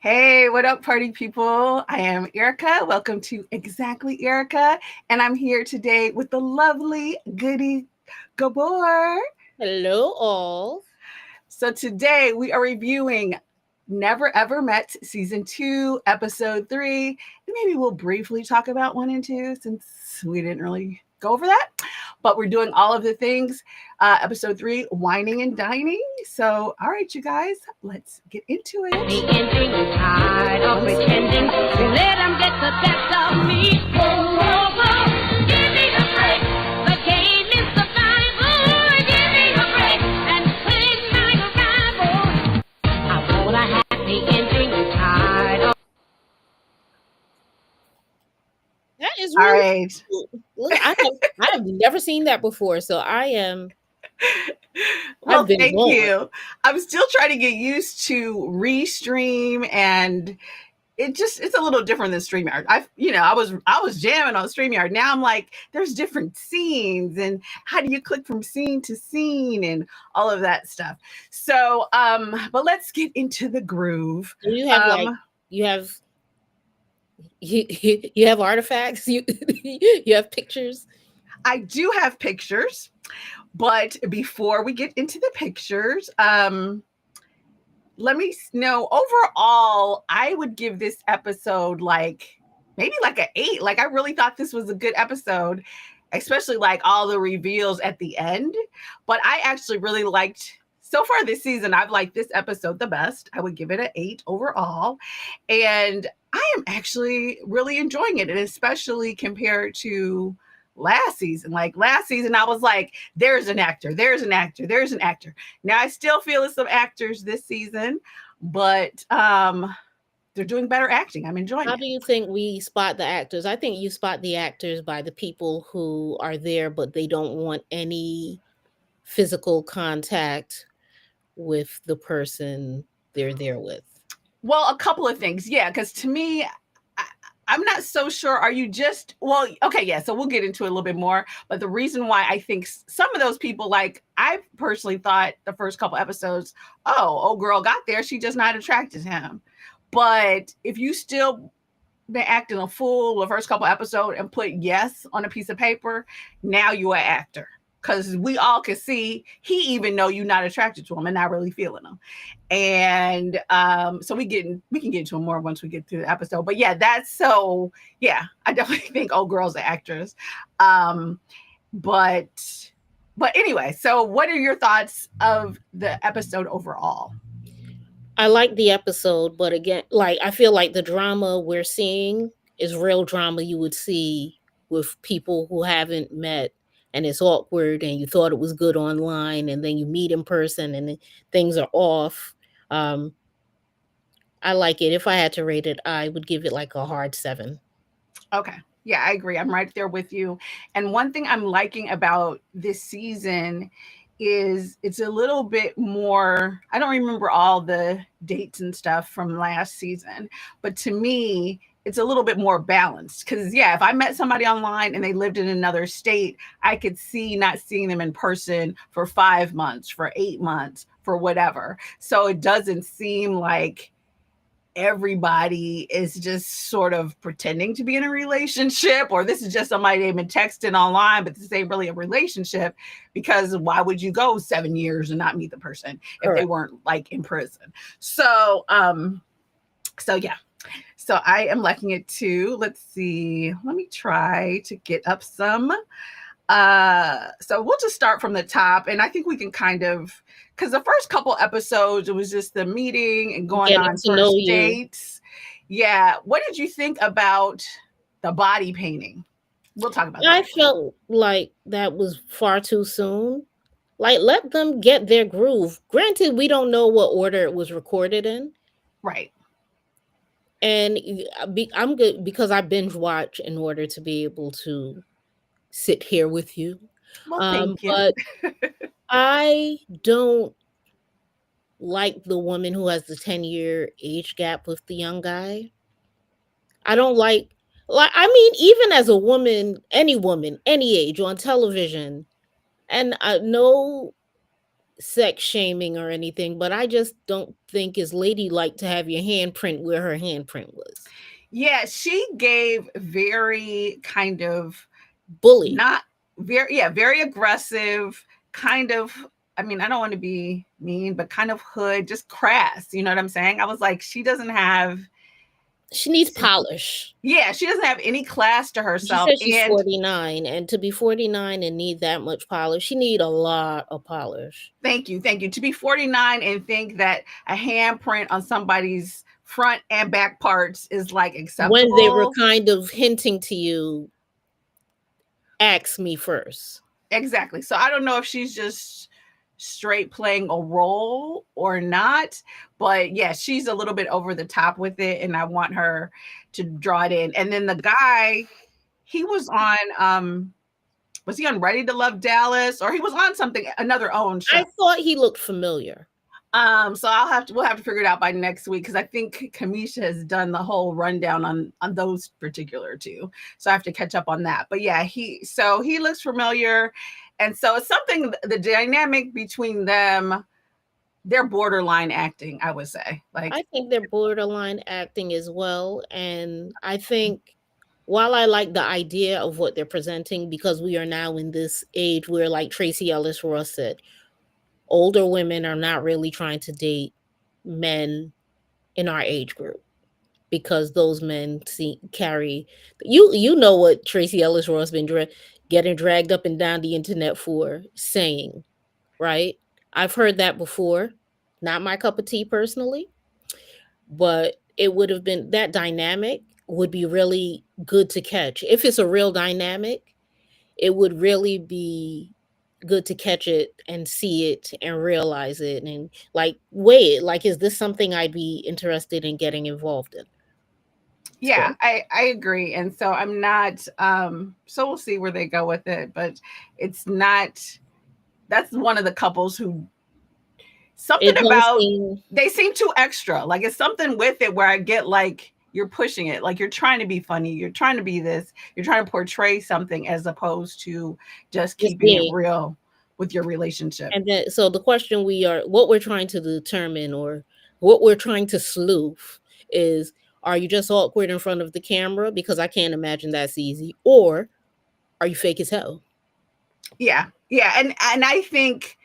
Hey, what up, party people? I am Erica. Welcome to Exactly Erica. And I'm here today with the lovely Goody Gabor. Hello, all. So today we are reviewing Never Ever Met Season 2, Episode 3. And maybe we'll briefly talk about 1 and 2 since we didn't really go over that. But we're doing all of the things. Episode 3, Whining and Dining. So, all right, you guys, let's get into it. The ending is tired of pretending. So let them get the best of me. Oh, oh, oh. Give me a break. The game is survival. Give me a break and sing my arrival. I want a happy ending. Tired of That is All really right. cool. Look, I have never seen that before, so Well, I've been thank blown. you. I'm still trying to get used to Restream, and it's a little different than StreamYard. I was jamming on StreamYard. Now I'm like, there's different scenes, and how do you click from scene to scene and all of that stuff. So, but let's get into the groove. So you have Um, you have you have artifacts. You you have pictures. I do have pictures, but before we get into the pictures, let me know overall, I would give this episode like maybe like an 8. Like I really thought this was a good episode, especially like all the reveals at the end. But I actually really liked so far this season, I've liked this episode the best. I would give it an 8 overall. And I am actually really enjoying it, and especially compared to last season. Like last season, I was like, there's an actor, there's an actor, there's an actor. Now I still feel it's some actors this season, but they're doing better acting. I'm enjoying How it. do you think we spot the actors? I think you spot the actors by the people who are there, but they don't want any physical contact with the person they're there with. Well, a couple of things. Yeah, because to me, I, I'm not so sure. Are you just, well, okay, yeah, so we'll get into it a little bit more. But the reason why I think some of those people, like, I personally thought the first couple episodes, oh, old girl got there. She just not attracted to him. But if you still been acting a fool the first couple episodes and put yes on a piece of paper, now you're an actor. Because we all can see he even know you're not attracted to him and not really feeling him. And so we can get into it more once we get through the episode. But yeah, that's so yeah, I definitely think old girl's an actress. Um, but but anyway, so what are your thoughts of the episode overall? I like the episode, but again, like I feel like the drama we're seeing is real drama you would see with people who haven't met, and it's awkward and you thought it was good online and then you meet in person and then things are off. Um I like it. If I had to rate it, I would give it like a hard 7. Okay. Yeah, I agree. I'm right there with you. And one thing I'm liking about this season is it's a little bit more, I don't remember all the dates and stuff from last season, but to me, it's a little bit more balanced because yeah, if I met somebody online and they lived in another state, I could see not seeing them in person for 5 months, for 8 months, for whatever. So it doesn't seem like everybody is just sort of pretending to be in a relationship, or this is just somebody they've been texting online, but this ain't really a relationship, because why would you go 7 years and not meet the person if they Correct. weren't like in prison? So yeah, so I am liking it too. Let's see, let me try to get up some. So we'll just start from the top, and I think we can kind of, because the first couple episodes it was just the meeting and going Getting on to know first you. dates. Yeah, what did you think about the body painting? We'll talk about that I later. felt like that was far too soon. Like, let them get their groove. Granted, we don't know what order it was recorded in, Right. and I'm good because I binge watch in order to be able to sit here with you. Well, thank you. But I don't like the woman who has the 10-year age gap with the young guy. I don't like I mean, even as a woman, any age on television, and I know. sex shaming or anything, but I just don't think it's ladylike to have your handprint where her handprint was. Yeah, she gave very kind of Bully. not very, yeah, very aggressive, kind of, I mean, I don't want to be mean, but kind of hood, just crass. You know what I'm saying? I was like, she doesn't have, She needs polish. yeah, she doesn't have any class to She herself. says she's And 49, and to be 49 and need that much polish, she need a lot of polish. thank you, thank you. To be 49 and think that a handprint on somebody's front and back parts is like When they were acceptable. kind of hinting to you, ask me first. Exactly. So I don't know if she's just straight playing a role or not, but yeah, she's a little bit over the top with it, and I want her to draw it in. And then the guy, he was he on Ready to Love Dallas, or he was on something, another own show. I thought he looked familiar. So we'll have to figure it out by next week, because I think Kamisha has done the whole rundown on those particular two. So I have to catch up on that. But yeah, he looks familiar. And so it's something, the dynamic between them, they're borderline acting, I would say. Like, I think they're borderline acting as well. And I think while I like the idea of what they're presenting, because we are now in this age where, like Tracy Ellis Ross said, older women are not really trying to date men in our age group because those men carry you know what Tracy Ellis Ross been getting dragged up and down the internet for saying, right? I've heard that before. Not my cup of tea personally, but it would have been that dynamic would be really good to catch. If it's a real dynamic, it would really be good to catch it and see it and realize it and like weigh it. Like, is this something I'd be interested in getting involved in? yeah, So I agree. And so I'm not, so we'll see where they go with it, but it's not, that's one of the couples who, something it don't about, seem they seem too extra. Like, it's something with it where I get like, you're pushing it, like you're trying to be funny, you're trying to be this, you're trying to portray something, as opposed to just just keeping it being. real with your relationship. And then, so the question what we're trying to determine or what we're trying to sleuth is, are you just awkward in front of the camera? Because I can't imagine that's easy. Or are you fake as hell? Yeah, yeah. And I think,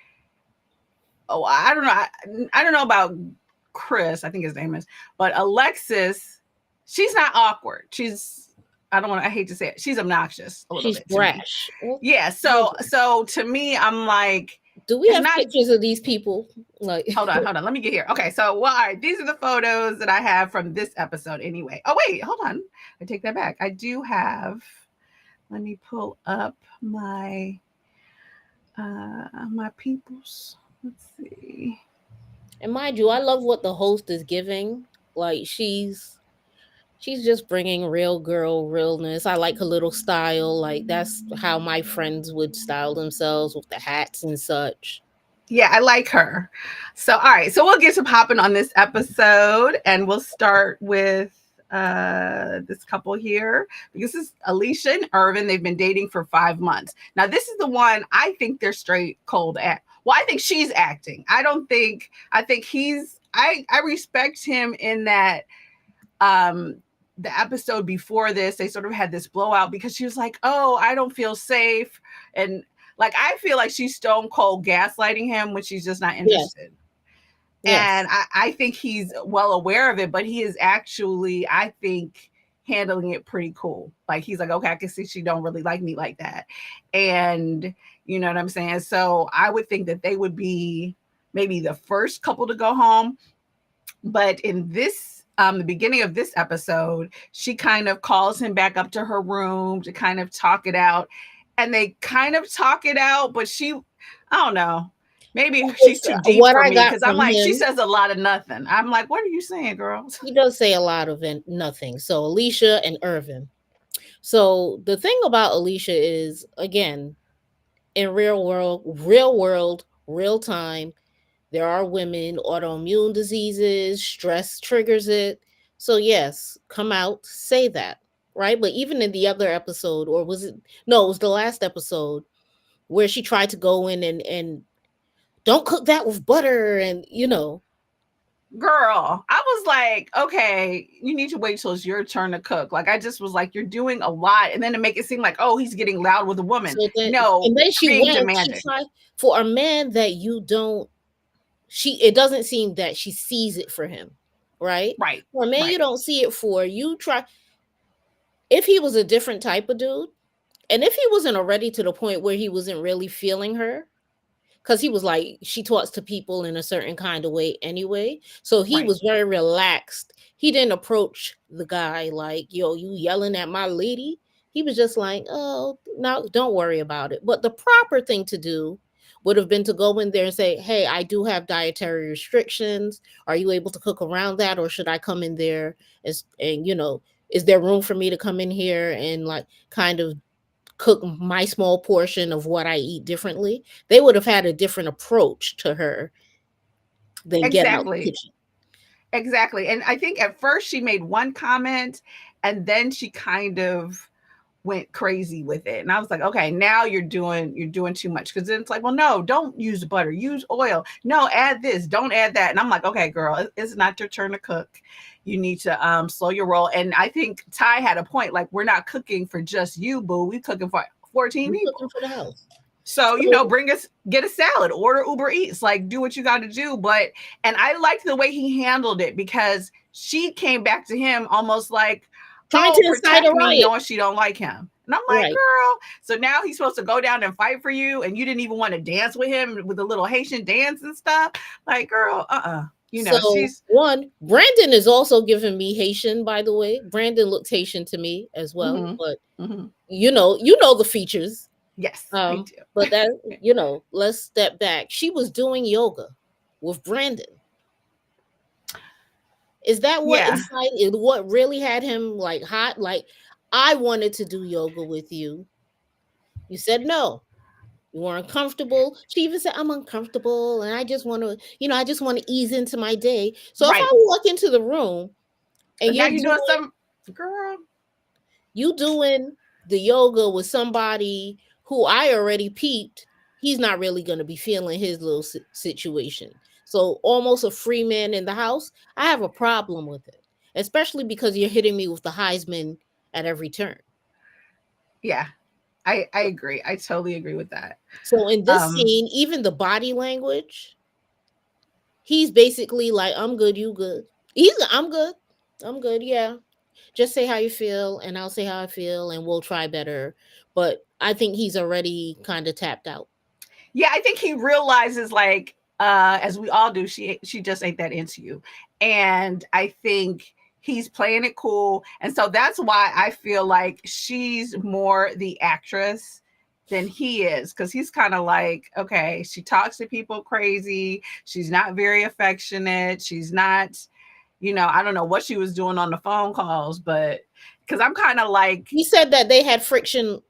oh, I don't know, I don't know about Chris, I think his name is, but Alexis, she's not awkward, she's, I don't want to, I hate to say it, she's obnoxious a little She's bit to me. brash. Well, Yeah, so to me, I'm like, do we it's have not, pictures of these people? Like, hold on, let me get here. Okay, so, well, all right, these are the photos that I have from this episode anyway. Oh wait, hold on, I take that back. I do have, let me pull up my peoples. Let's see. and mind you, I love what the host is giving. Like, she's just bringing real girl realness. I like her little style. Like, that's how my friends would style themselves with the hats and such. Yeah, I like her. So, all right. So we'll get to popping on this episode, and we'll start with this couple here, because this is Alicia and Irvin. They've been dating for 5 months. Now, this is the one I think they're straight cold at. Well, I think she's acting. I think I respect him in that, um the episode before this, they sort of had this blowout because she was like, "Oh, I don't feel safe." And like, I feel like she's stone cold gaslighting him when she's just not Yes, interested. And yes, I think he's well aware of it, but he is actually, I think, handling it pretty cool. Like, he's like, okay, I can see she don't really like me like that. And you know what I'm saying? So I would think that they would be maybe the first couple to go home. But in this, the beginning of this episode, she kind of calls him back up to her room to kind of talk it out. And they kind of talk it out, but I don't know. Maybe she's too deep what for I me, got because I'm from like, she him, says a lot of nothing. I'm like, what are you saying, girl? he does say a lot of nothing. So Alicia and Irvin. So the thing about Alicia is, again, in real world, real time, there are women, autoimmune diseases, stress triggers it. So yes, come out, say that, right? But even in the other episode, or was it, no, it was the last episode where she tried to go in and don't cook that with butter, and Girl, I was like, okay, you need to wait till it's your turn to cook. Like, I just was like, you're doing a lot. And then to make it seem like, oh, he's getting loud with a woman. So then, No, and then you're she being went. She demanding. tried for a man that you don't. It doesn't seem that she sees it for him, right? Right. For a man Right. you don't see it for, you try. If he was a different type of dude, and if he wasn't already to the point where he wasn't really feeling her, because he was like, she talks to people in a certain kind of way anyway. So he Right. was very relaxed. He didn't approach the guy like, yo, you yelling at my lady. He was just like, oh, no, don't worry about it. But the proper thing to do would have been to go in there and say, hey, I do have dietary restrictions. Are you able to cook around that? Or should I come in there and is there room for me to come in here and like kind of cook my small portion of what I eat differently? They would have had a different approach to her than get out the Exactly. kitchen. Exactly. And I think at first she made one comment and then she kind of went crazy with it. And I was like, okay, now you're doing too much. Cause then it's like, well, no, don't use butter, use oil. No, add this, don't add that. And I'm like, okay, girl, it's not your turn to cook. You need to slow your roll. And I think Ty had a point, like, we're not cooking for just you, boo. We cooking for 14 We're people. cooking for the house. So, get a salad, order Uber Eats, like do what you got to do. And I liked the way he handled it because she came back to him almost like, Trying oh, to incite a protect me, riot. knowing she don't like him. And I'm like, Right. girl, so now he's supposed to go down and fight for you and you didn't even want to dance with him with a little Haitian dance and stuff. Like, girl, So she's Brandon is also giving me Haitian, by the way. Brandon looks Haitian to me as well, mhm, but mhm. you know the features. Yes, I do. But that let's step back. She was doing yoga with Brandon. Is that what Yeah. incited? What really had him like hot? Like, I wanted to do yoga with you. You said no. You were uncomfortable. She even said, I'm uncomfortable and I just want to, I just want to ease into my day. So if Right. I walk into the room and Now you're doing some, girl. you doing the yoga with somebody who I already peeped, he's not really going to be feeling his little situation. So almost a free man in the house, I have a problem with it, especially because you're hitting me with the Heisman at every turn. Yeah, I agree. I totally agree with that. So in this scene, even the body language, he's basically like, I'm good, you good. I'm good. I'm good. Yeah. Just say how you feel and I'll say how I feel and we'll try better. But I think he's already kind of tapped out. Yeah, I think he realizes, like, as we all do, she just ain't that into you. And I think he's playing it cool. And so that's why I feel like she's more the actress than he is, because he's kind of like, okay, she talks to people crazy. She's not very affectionate. She's not, I don't know what she was doing on the phone calls, but because I'm kind of like, He said that they had friction.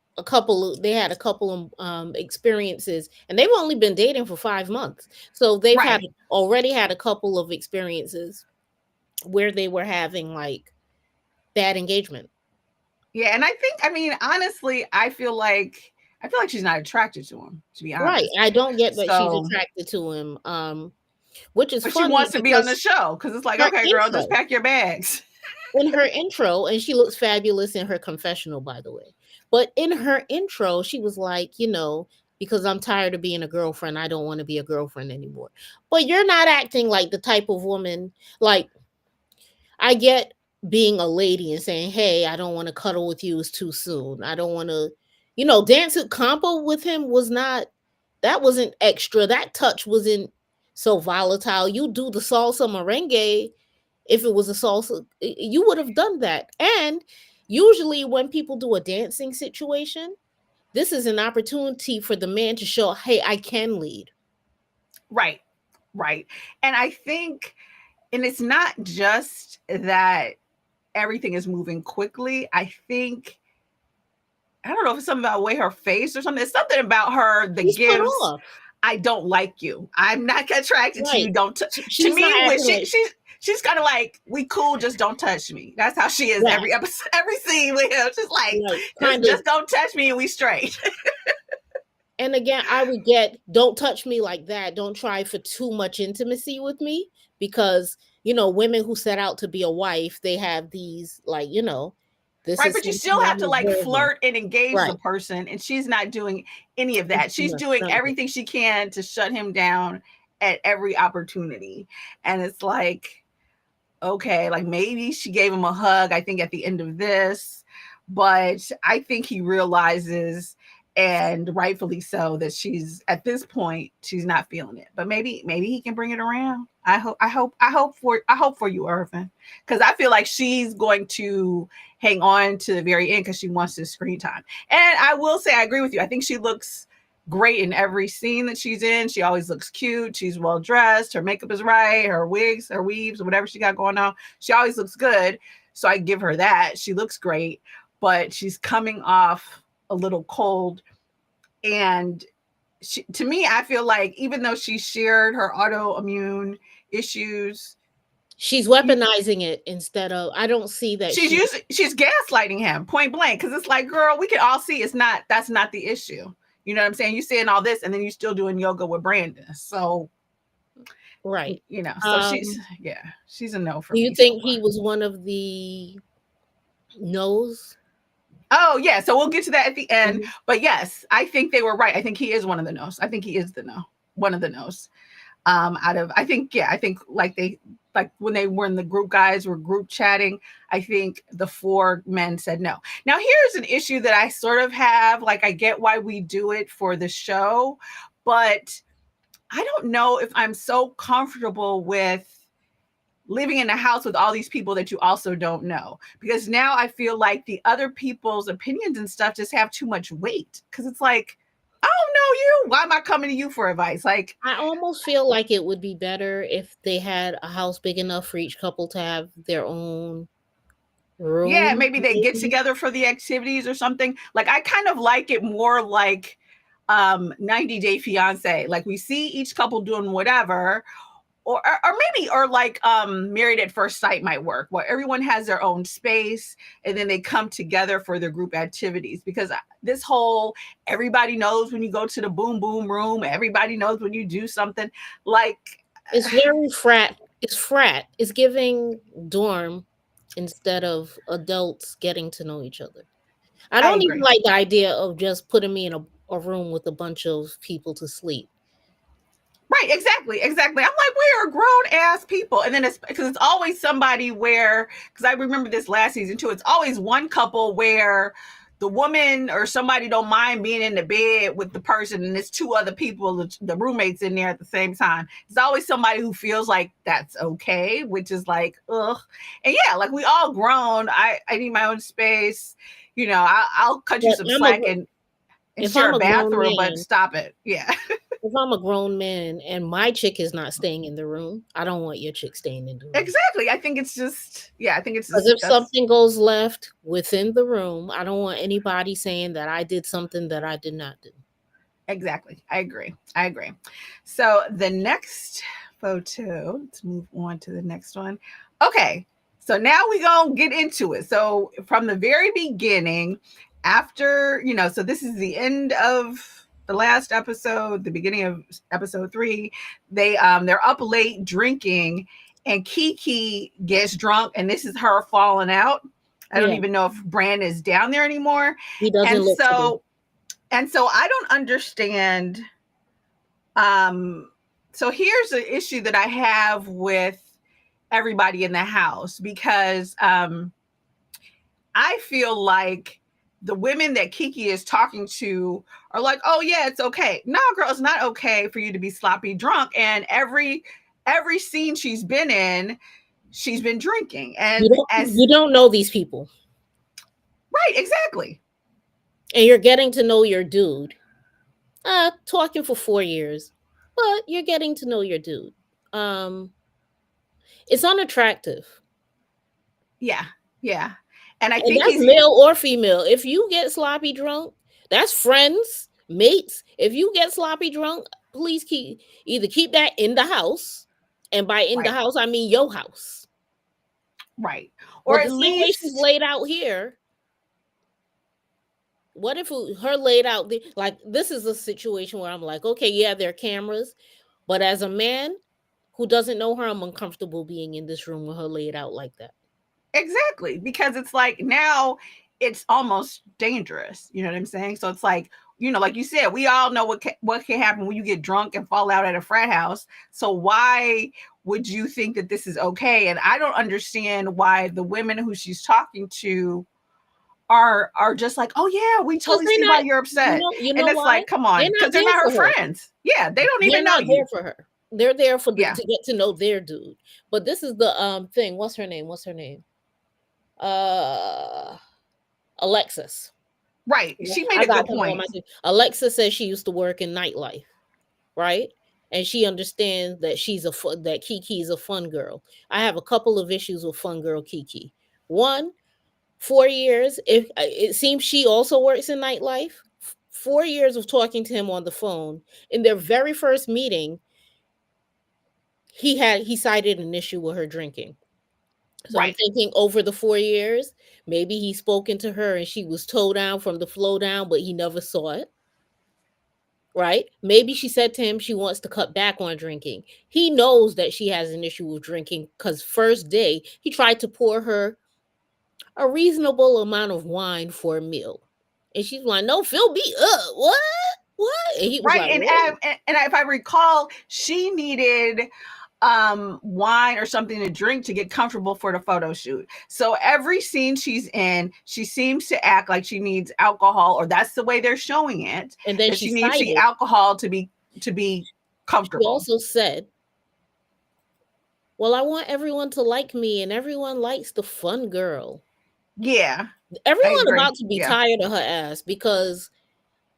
They had a couple of experiences, and they've only been dating for 5 months. So they've right. already had a couple of experiences where they were having like bad engagement. Yeah, and honestly, I feel like she's not attracted to him, to be honest. Right. I don't get that she's attracted to him. Which is but funny. She wants to be on the show because it's like, okay, girl, just pack your bags. In her intro, and she looks fabulous in her confessional, by the way. But in her intro, she was like, because I'm tired of being a girlfriend, I don't want to be a girlfriend anymore. But you're not acting like the type of woman, like, I get being a lady and saying, hey, I don't want to cuddle with you, it's too soon. I don't want to, dance at compo with him that wasn't extra. That touch wasn't so volatile. You do the salsa merengue. If it was a salsa, you would have done that. And usually when people do a dancing situation, this is an opportunity for the man to show, hey, I can lead. Right. And I think, and it's not just that everything is moving quickly. I think, I don't know if it's something about the way her face or something. It's something about her that gives, I don't like you. I'm not attracted to you. Don't to me. She's kind of like, we cool, just don't touch me. That's how she is every episode, every scene with him. She's like, just don't touch me and we straight. And again, I would get, don't touch me like that. Don't try for too much intimacy with me because, women who set out to be a wife, they have these, like, this Right, is but you something still have I'm to like observing. flirt and engage the Right. person, and she's not doing any of that. It's too She's much. doing None of it. everything she can to shut him down at every opportunity. And it's like, okay, like maybe she gave him a hug, I think, at the end of this, but I think he realizes, and rightfully so, that she's at this point she's not feeling it. But maybe he can bring it around. I hope for you, Irvin, because I feel like she's going to hang on to the very end because she wants this screen time. And I will say I agree with you. I think she looks great in every scene that she's in. She always looks cute. She's well dressed. Her makeup is right. Her wigs, her weaves, or whatever she got going on. She always looks good. So I give her that. She looks great, but she's coming off a little cold. And to me, I feel like even though she shared her autoimmune issues, She's weaponizing it instead of, I don't see that she's gaslighting him point blank, because it's like, girl, we can all see that's not the issue. You know what I'm saying? You saying all this and then you still doing yoga with Brandon. So right. so she's a no for Do you me so think he far. was one of the no's? Oh yeah, so we'll get to that at the end. Mhm. But yes, I think they were right. I think he is one of the no's. I think he is the no, one of the no's. Out of I think like when they were in the group, guys were group chatting, I think the four men said no. Now here's an issue that I sort of have. Like, I get why we do it for the show, but I don't know if I'm so comfortable with living in a house with all these people that you also don't know, because now I feel like the other people's opinions and stuff just have too much weight, because it's like, I don't know you, why am I coming to you for advice? Like, I almost feel like it would be better if they had a house big enough for each couple to have their own yeah, room, maybe they get maybe. together for the activities or something. Like, I kind of like it more like 90 Day Fiance. Like, we see each couple doing whatever, or maybe, or like Married at First Sight might work, where everyone has their own space and then they come together for their group activities. Because this whole, everybody knows when you go to the boom boom room, everybody knows when you do something, like, It's very frat. It's frat. It's giving dorm instead of adults getting to know each other. I I don't even agree. like the idea of just putting me in a room with a bunch of people to sleep. Right, exactly, exactly. I'm like, we are grown ass people, and then it's because it's always somebody where, because I remember this last season too. It's always one couple where the woman or somebody don't mind being in the bed with the person, and it's two other people, the roommates in there at the same time. It's always somebody who feels like that's okay, which is like, ugh. And yeah, like, we all grown. I need my own space. I'll cut you But some slack and if share I'm a a grown bathroom, but man, stop it. Yeah. if I'm a grown man and my chick is not staying in the room, I don't want your chick staying in the room. Exactly. I think it's Because just if something goes left within the room, I don't want anybody saying that I did something that I did not do. exactly. I agree. I agree. So the next photo, let's move on to the next one. Okay. So now we gonna get into it. So from the very beginning, after, so this is the end of the last episode, the beginning of episode 3. They're up late drinking, and Kiki gets drunk, and this is her falling out. I don't Yeah, even know if Brand is down there anymore. he doesn't And look to be. so I don't understand. Um, so here's the issue that I have with everybody in the house, because I feel like the women that Kiki is talking to are like, oh yeah, it's okay. No, girl, it's not okay for you to be sloppy drunk. And every scene she's been in, she's been drinking. You And don't as you don't know these people. right, exactly. And you're getting to know your dude. Talking for 4 years, but you're getting to know your dude. Um, it's unattractive. Yeah, yeah. And I And think that's he's male or female. If you get sloppy drunk, that's friends, mates. If you get sloppy drunk, please keep that in the house. And by in the right, house, I mean your house. right. Or But the at same way she's least laid out here, What if her laid out like this is a situation where I'm like, okay, yeah, there are cameras, but as a man who doesn't know her, I'm uncomfortable being in this room with her laid out like that. Exactly, because it's like now it's almost dangerous. You know what I'm saying? So it's like, like you said, we all know what can happen when you get drunk and fall out at a frat house. So why would you think that this is okay? And I don't understand why the women who she's talking to are just like, oh yeah, we Because totally they're see why not, you're upset. you And know it's why? like, come They're on, not because they're there not her for her. friends. Yeah, they don't They're even know not there you. for her. They're there for Yeah, to get to know their dude. But this is the thing. What's her name? What's her name? Uh Alexis. right. Yeah, She made I a got good them on point. my thing. Alexa says she used to work in nightlife, right? And she understands that that Kiki's a fun girl. I have a couple of issues with fun girl Kiki. One, 4 years. If it seems she also works in nightlife. 4 years of talking to him on the phone. In their very first meeting, he cited an issue with her drinking. So I'm Right. thinking over the 4 years, maybe he spoken to her and she was toe down from the flow down, but he never saw it. Right? Maybe she said to him she wants to cut back on drinking. He knows that she has an issue with drinking because first day he tried to pour her a reasonable amount of wine for a meal. And she's like, no, fill me up. What? What? And he was Right. like, whoa. And if I recall, she needed wine or something to drink to get comfortable for the photo shoot. So every scene she's in, she seems to act like she needs alcohol, or that's the way they're showing it, And then that she she needs the cited, alcohol to be she comfortable. also said, well, I want everyone to like me, and everyone likes the fun girl. Yeah, I Everyone agree. about to be Yeah. tired of her ass because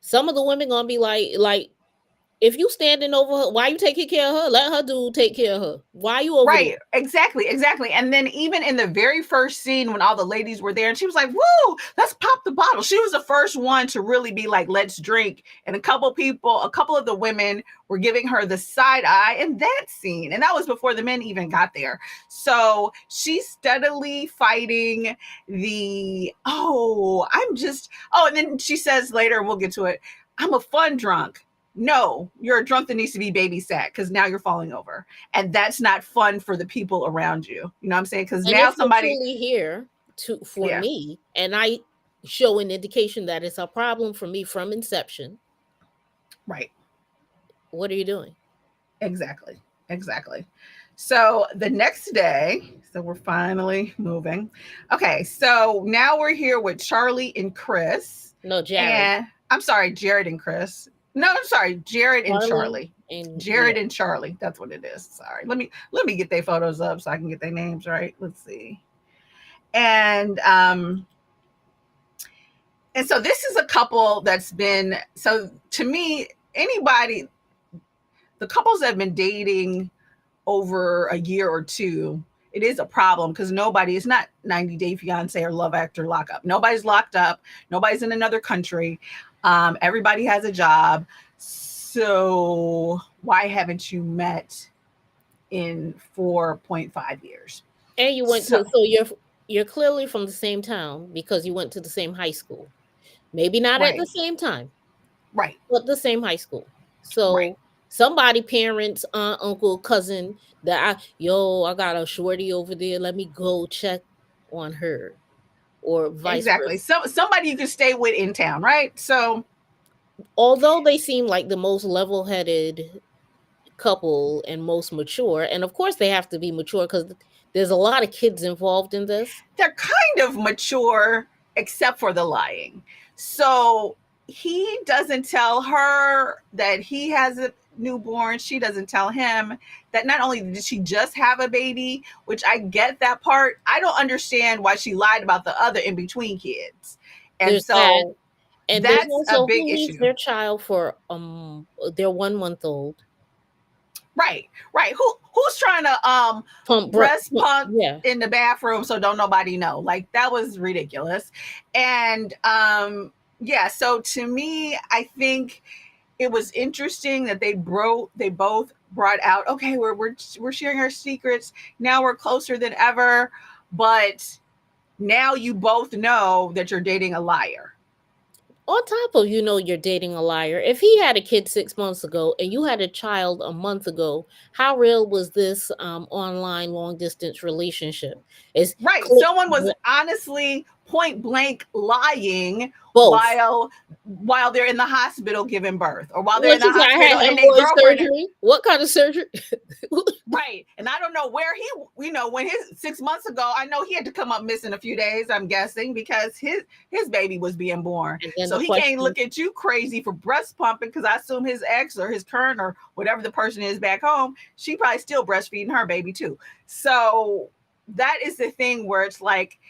some of the women gonna be like, if you standing over her, why you taking care of her? Let her dude take care of her. Why you over there? Right, exactly. And then even in the very first scene when all the ladies were there and she was like, "Woo, let's pop the bottle." She was the first one to really be like, "Let's drink." And a couple of the women were giving her the side eye in that scene. And that was before the men even got there. So she's steadily fighting and then she says later, and we'll get to it, "I'm a fun drunk." No, you're a drunk that needs to be babysat because now you're falling over, and that's not fun for the people around you. You know what I'm saying? Because And now if you're somebody, truly here for yeah, me, and I show an indication that it's a problem for me from inception, right, what are you doing? exactly. So the next day, so we're finally moving. Okay, so now we're here with Charlie and Chris, No, Jared, and I'm sorry, Jared and Chris. No, I'm sorry, Jared and Charlie, Charlie. and Jared yeah, and Charlie. That's what it is. Sorry. Let me get their photos up so I can get their names right. Let's see. And and so this is a couple that's been, so to me, anybody, the couples that have been dating over a year or two, it is a problem because it's not 90 Day Fiance or Love Actor Lockup. Nobody's locked up. Nobody's in another country. Everybody has a job. So why haven't you met in 4.5 years? and you went So, to, so you're clearly from the same town because you went to the same high school. Maybe not at right, the same time, right, but the same high school. right. So somebody, parents, aunt, uncle, cousin, I got a shorty over there. Let me go check on her, or vice Exactly. versa. So somebody you can stay with in town, right? So Although they seem like the most level-headed couple and most mature, and of course they have to be mature because there's a lot of kids involved in this. they're kind of mature except for the lying. So he doesn't tell her that he has a newborn. She doesn't tell him that not only did she just have a baby, which I get that part. I don't understand why she lied about the other in between kids. And There's that, so and there's that's a also big who leaves issue. their child for their 1 month old. Right, right. Who's trying to breast pump Yeah. in the bathroom so don't nobody know? Like that was ridiculous. And yeah, so to me, I think it was interesting that they both brought out, okay, we're sharing our secrets. Now we're closer than ever, but now you both know that you're dating a liar. On top of, you're dating a liar. If he had a kid 6 months ago and you had a child a month ago, how real was this online long distance relationship? Is Right. click Someone was honestly point blank lying both. while they're in the hospital giving birth, or while they're in What the you say? I hospital had and a hemorrhoid girlfriend. surgery. What kind of surgery? Right. And I don't know where when his 6 months ago, I know he had to come up missing a few days, I'm guessing, because his baby was being born. And then So the he can't question, look at you crazy for breast pumping, because I assume his ex or his current or whatever the person is back home, she probably still breastfeeding her baby too. So that is the thing where it's like,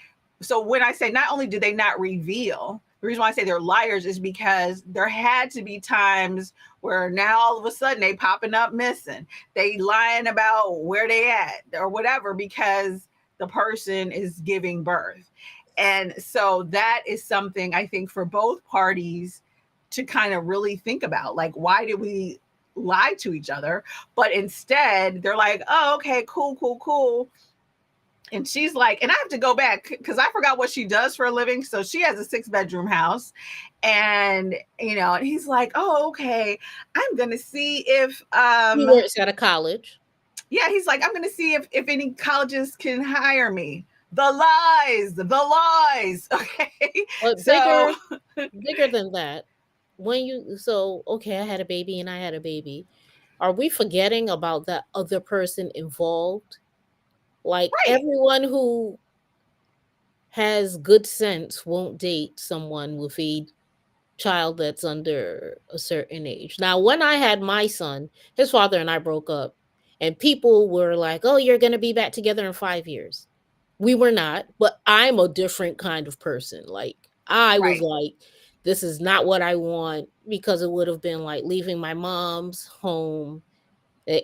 so when I say not only do they not reveal, the reason why I say they're liars is because there had to be times where now all of a sudden they popping up missing. They lying about where they at or whatever because the person is giving birth. And so that is something I think for both parties to kind of really think about. Like, why did we lie to each other? But instead, they're like, oh, okay, cool, cool, cool. And she's like, and I have to go back because I forgot what she does for a living. So she has a 6-bedroom house. And, and he's like, oh, okay. I'm going to see if, he works at a college. yeah, he's like, I'm going to see if any colleges can hire me. The lies, the lies. Okay. But So, bigger than that, okay, I had a baby and I had a baby. Are we forgetting about that other person involved? Like right, everyone who has good sense won't date someone with a child that's under a certain age. Now, when I had my son, his father and I broke up, and people were like, "Oh, you're going to be back together in 5 years." We were not, but I'm a different kind of person. Like I was right, like, this is not what I want, because it would have been like leaving my mom's home.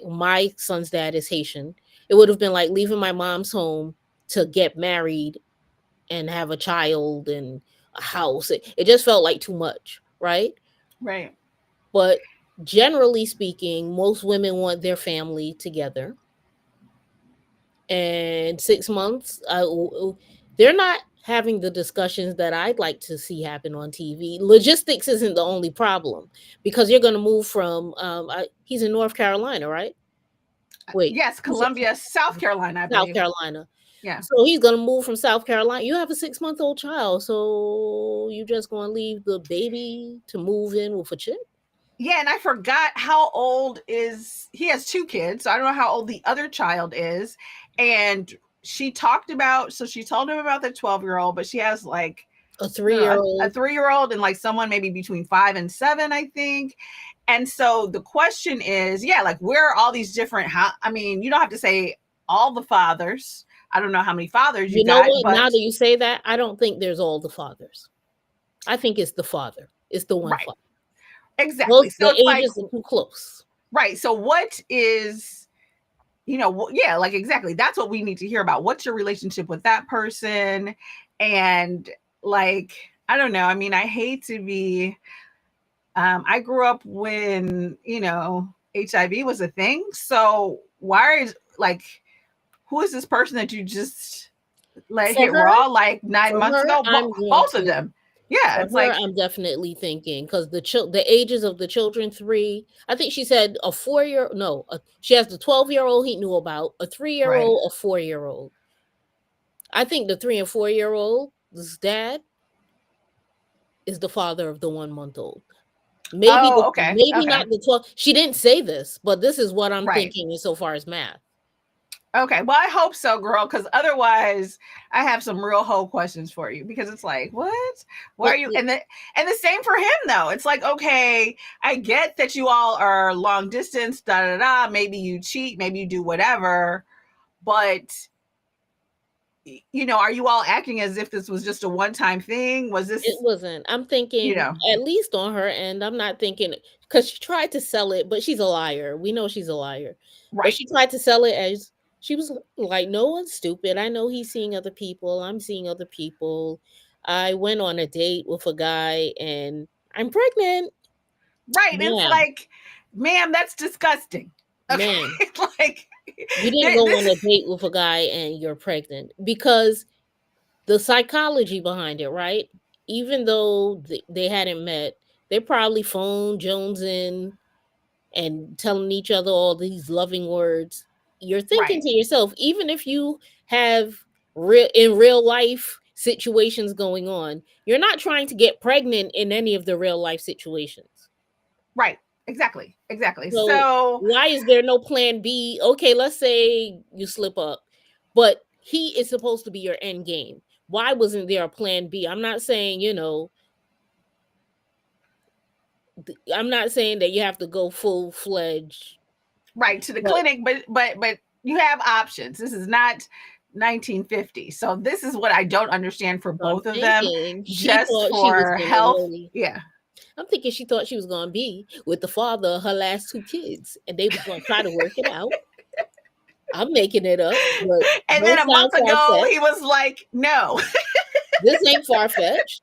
My son's dad is Haitian. It would have been like leaving my mom's home to get married and have a child and a house. It just felt like too much, right? right, But generally speaking, most women want their family together. And 6 months, they're not having the discussions that I'd like to see happen on TV. Logistics isn't the only problem, because you're going to move from, he's in North Carolina, right? Wait, yes, he's in Columbia, South Carolina, I South believe. Carolina. Yeah. So he's going to move from South Carolina. You have a 6-month-old child. So you just going to leave the baby to move in with a chick? Yeah, and I forgot how old is he has 2 kids. So I don't know how old the other child is. And she talked about so she told him about the 12-year-old, but she has like A I don't know, a 3-year-old. 3-year-old and like someone maybe between 5 and 7, I think. And so the question is, yeah, like where are all these different I mean, you don't have to say all the fathers. I don't know how many fathers you You know got, what? Now but that you say that, I don't think there's all the fathers. I think it's the father. It's the one right. father. Exactly. Those So the it's like ages are too close. right. So what is yeah, like exactly. That's what we need to hear about. What's your relationship with that person? And like, I don't know. I mean, I hate to be, I grew up when, HIV was a thing. So why is like, who is this person that you just let For hit her, raw like 9 months ago? I'm going Both of to. them. Yeah. For It's her, like, I'm definitely thinking, because the ages of the children, 3. I think she said a 4-year. No, she has the 12-year-old he knew about, a 3-year right. old, a 4-year old. I think the 3 and 4-year old's dad is the father of the 1 month old. Oh, okay. Maybe Okay. not the 12. She didn't say this, but this is what I'm Right. thinking insofar as math. Okay, well, I hope so, girl, because otherwise, I have some real whole questions for you. Because it's like, what? Why are But you? And the same for him, though. It's like, okay, I get that you all are long distance, da da da. Maybe you cheat, maybe you do whatever, but are you all acting as if this was just a one-time thing? Was it this, wasn't. I'm you thinking, know, at least on her end, I'm not thinking, because she tried to sell it, but she's a liar. We know she's a liar. But right? she tried to sell it as she was like, no one's stupid. I know he's seeing other people. I'm seeing other people. I went on a date with a guy and I'm pregnant. Right. It's Ma'am, like, ma'am, that's disgusting. Okay, ma'am, like you didn't go on this. a date with a guy and you're pregnant, because the psychology behind it, right? even though they hadn't met, they probably phoned Jones in and telling each other all these loving words. You're thinking Right. to yourself, even if you have real life situations going on, you're not trying to get pregnant in any of the real life situations. Right. Exactly. Exactly. So So why is there no plan B? Okay, let's say you slip up, but he is supposed to be your end game. Why wasn't there a plan B? I'm not saying, I'm not saying that you have to go full fledged, right to the but clinic, but you have options. This is not 1950. So this is what I don't understand for so I'm both of them, thinking she just thought she was for gonna health. really. Yeah. I'm thinking she thought she was gonna be with the father of her last two kids, and they was gonna try to work it out. I'm making it up, but And then don't a sound month far ago, he fetched. was like, no. This ain't far fetched.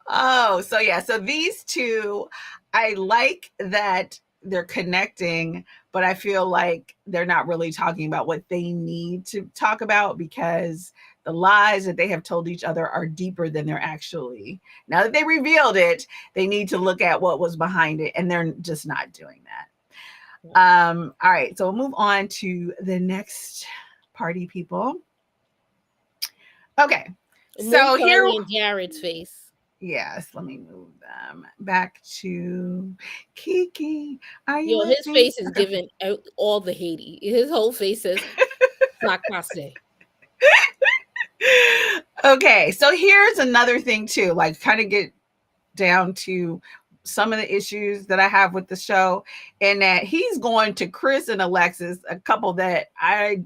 Oh, so yeah. So these two, I like that they're connecting, but I feel like they're not really talking about what they need to talk about because the lies that they have told each other are deeper than they're actually. Now that they revealed it, they need to look at what was behind it, and they're just not doing that. All right, so we'll move on to the next party people. Okay, Move so here, Carly and Jared's face. yes, let me move them back to Kiki. Are you Yo, with his me? face is Okay. giving all the Haiti. His whole face says "Sakase." Okay, so here's another thing too, like kind of get down to some of the issues that I have with the show, and that he's going to Chris and Alexis, a couple that I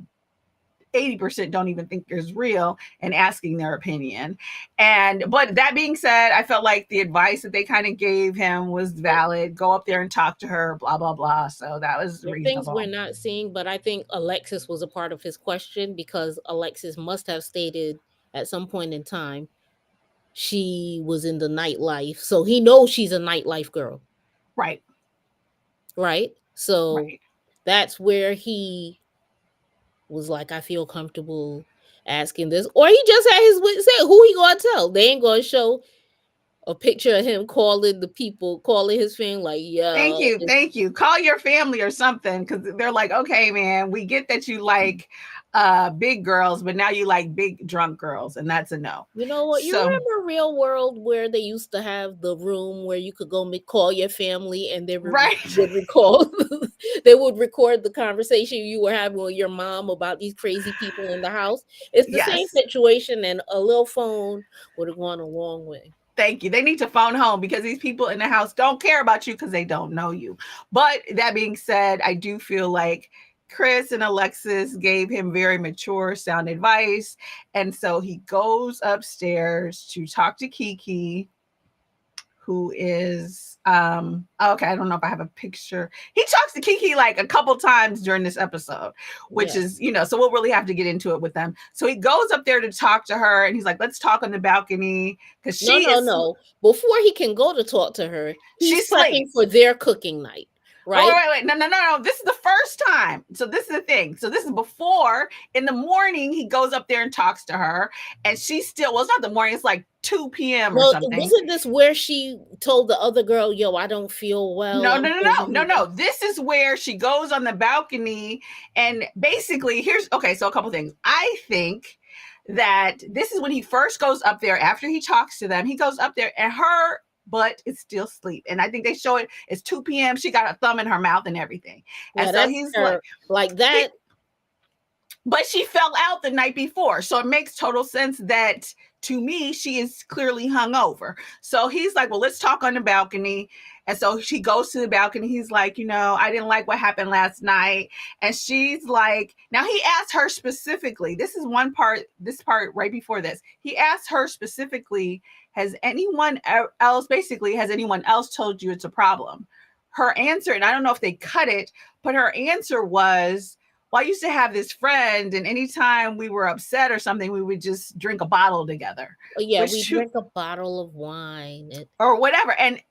80% don't even think is real, and asking their opinion. And but that being said, I felt like the advice that they kind of gave him was valid. Go up there and talk to her, blah blah blah. So that was There are things we're reasonable. not seeing, but I think Alexis was a part of his question because Alexis must have stated at some point in time she was in the nightlife. So he knows she's a nightlife girl, Right, right? So right. that's where he was like, I feel comfortable asking this. Or he just had his wit say, who he gonna tell? They ain't gonna show a picture of him calling the people, calling his family like, Thank yo, you, thank you. Call your family or something because they're like, okay, man, we get that you like big girls, but now you like big drunk girls, and that's a no. you know what? You So remember Real World where they used to have the room where you could go call your family and they right. would recall, they would record the conversation you were having with your mom about these crazy people in the house. It's the same Yes. situation, and a little phone would have gone a long way. Thank you. They need to phone home because these people in the house don't care about you because they don't know you. But that being said, I do feel like Chris and Alexis gave him very mature, sound advice. And so he goes upstairs to talk to Kiki, who is okay, I don't know if I have a picture. He talks to Kiki like a couple times during this episode, which Yeah. is, so we'll really have to get into it with them. So he goes up there to talk to her, and he's like, let's talk on the balcony because No, she no, is no. Before he can go to talk to her, he's she's prepping asleep. for their cooking night, Oh, right? wait. No. This is the first time. So this is the thing. So this is before in the morning, he goes up there and talks to her, and she's still, well, it's not the morning, it's like 2 p.m. or Well, something. wasn't this where she told the other girl, "Yo, I don't feel well. No, I'm no, no, no, feeling no, no. heavy." This is where she goes on the balcony, and basically, here's okay. So a couple things. I think that this is when he first goes up there after he talks to them. He goes up there, and her butt is still asleep. And I think they show it. It's 2 p.m. She got a thumb in her mouth and everything. And Yeah, so that's he's like, her. Like he, that. but she fell out the night before. So it makes total sense that to me, she is clearly hungover. So he's like, well, let's talk on the balcony. And so she goes to the balcony. He's like, I didn't like what happened last night. And she's like, now he asked her specifically, this is this part right before this. He asked her specifically, has anyone else told you it's a problem? Her answer, and I don't know if they cut it, but her answer was, well, I used to have this friend, and anytime we were upset or something, we would just drink a bottle together, Oh yeah, we which drink a bottle of wine. or whatever. And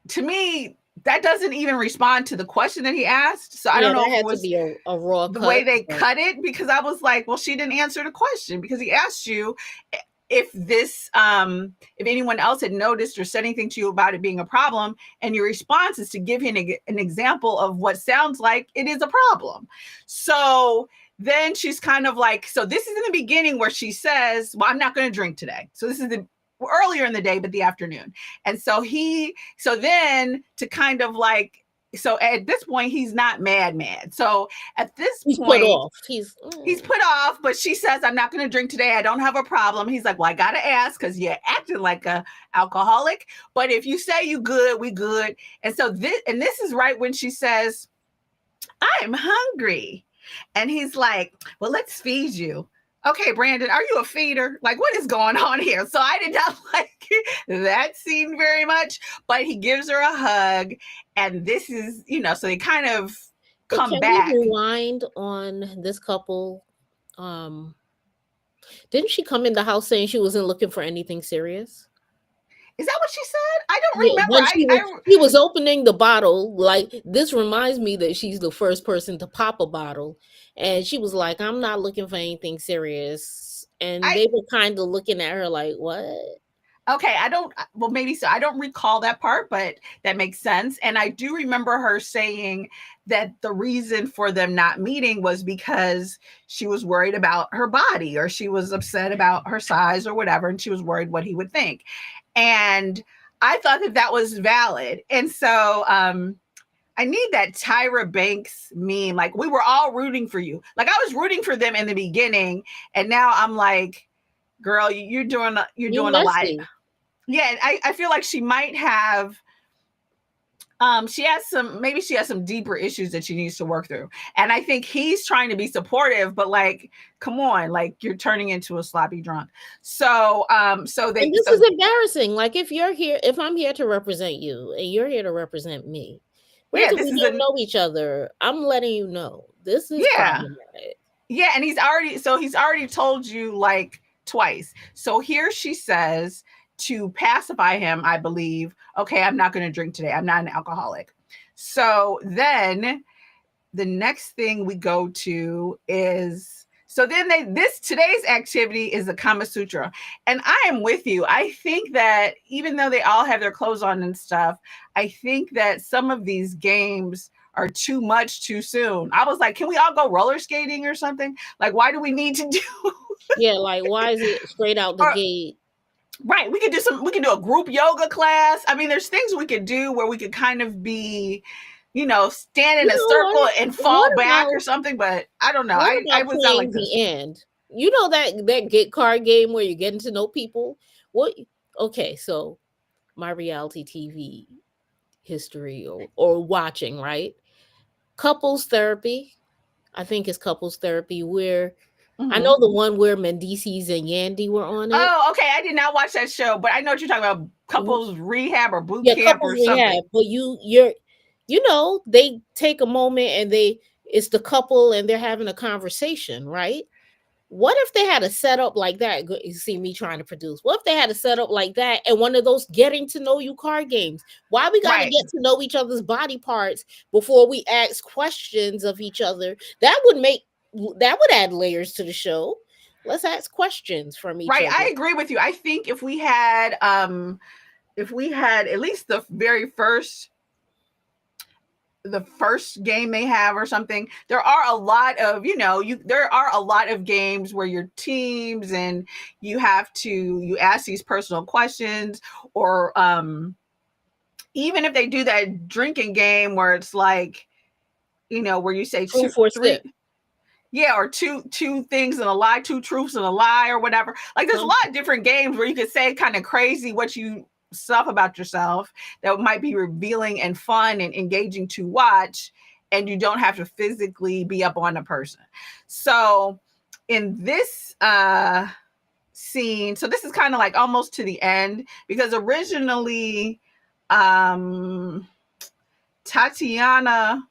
to me, that doesn't even respond to the question that he asked. So I Yeah, don't know that if it had to was be a raw the way cut. they But cut it, because I was like, well, she didn't answer the question, because he asked you if this if anyone else had noticed or said anything to you about it being a problem, and your response is to give him an example of what sounds like it is a problem. So then she's kind of like, so this is in the beginning where she says, well, I'm not going to drink today. So this is the earlier in the day, but the afternoon. And so then to kind of like, so at this point he's not mad. So at this he's put point off. he's put off, but she says, I'm not going to drink today. I don't have a problem. He's like, well, I got to ask because you're acting like a alcoholic. But if you say you good, we good. And so this is right when she says, I'm hungry. And he's like, well, let's feed you. Okay, Brandon, are you a feeder? Like, what is going on here? So I did not like that scene very much, but he gives her a hug. And this is, so they kind of But come can we back. rewind on this couple? Didn't she come in the house saying she wasn't looking for anything serious? Is that what she said? I don't Yeah, remember. when he was opening the bottle, like this reminds me that she's the first person to pop a bottle, and she was like, "I'm not looking for anything serious," and I they were kind of looking at her like, "What?" okay, I don't, well, maybe so. I don't recall that part, but that makes sense. And I do remember her saying that the reason for them not meeting was because she was worried about her body, or she was upset about her size or whatever, and she was worried what he would think. And I thought that that was valid. And so I need that Tyra Banks meme. Like, we were all rooting for you. Like, I was rooting for them in the beginning, and now I'm like, girl, you're doing You a lot. messy. Yeah, I feel like she might have she has some deeper issues that she needs to work through. And I think he's trying to be supportive, but like, come on, like, you're turning into a sloppy drunk. So And this is embarrassing. Like if I'm here to represent you and you're here to represent me, yeah, granted this we is don't know each other, I'm letting you know this is yeah. problematic. Yeah, and he's already told you like twice. So here she says, to pacify him, I believe, okay, I'm not going to drink today. I'm not an alcoholic. So then the next thing we go to is, so then today's activity is the Kama Sutra. And I am with you. I think that even though they all have their clothes on and stuff, I think that some of these games are too much too soon. I was like, can we all go roller skating or something? Like, why do we need to do Yeah, like why is it straight out the or gate? right, we can do a group yoga class. I mean, there's things we could do where we could kind of be, stand in You a know circle what? and What fall back or about something, but I don't know. what I about was not like playing this. the end? You know that get card game where you're getting to know people? What okay, so my reality TV history or watching, right? Couples therapy. I think it's couples therapy where I Mhm. know the one where Mendices and Yandy were on it. Oh, okay. I did not watch that show, but I know what you're talking about. W- Couples rehab or boot Yeah, camp couples or rehab, something. but they take a moment and it's the couple and they're having a conversation, right? What if they had a setup like that? You see me trying to produce. What if they had a setup like that and one of those getting to know you card games? Why we got to Right. get to know each other's body parts before we ask questions of each other? That would add layers to the show. Let's ask questions from each Right. I other. agree with you. I think if we had at least the first game they have or something, there are a lot of there are a lot of games where you're teams and you ask these personal questions, or even if they do that drinking game where it's like, where you say two Truth or three, sip. yeah, or two things and a lie, two truths and a lie, or whatever. Like, there's a Some lot of different games where you could say kind of crazy stuff about yourself that might be revealing and fun and engaging to watch, and you don't have to physically be up on a person. So in this scene, so this is kind of like almost to the end, because originally Tatiana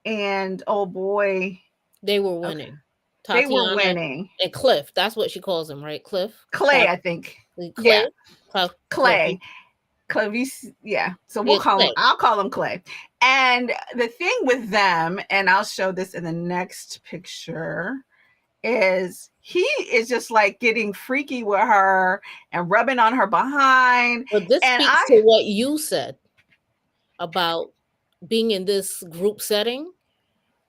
and oh boy, they were okay, winning. they were Tatiana winning. and Cliff. That's what she calls him, right? Cliff. Clay, I think. Clay. Yeah, Cliff. Clay. Clavice, yeah. So Yeah, Clay. I'll call him Clay. And the thing with them, and I'll show this in the next picture, is he is just like getting freaky with her and rubbing on her behind. But this And speaks to what you said about being in this group setting,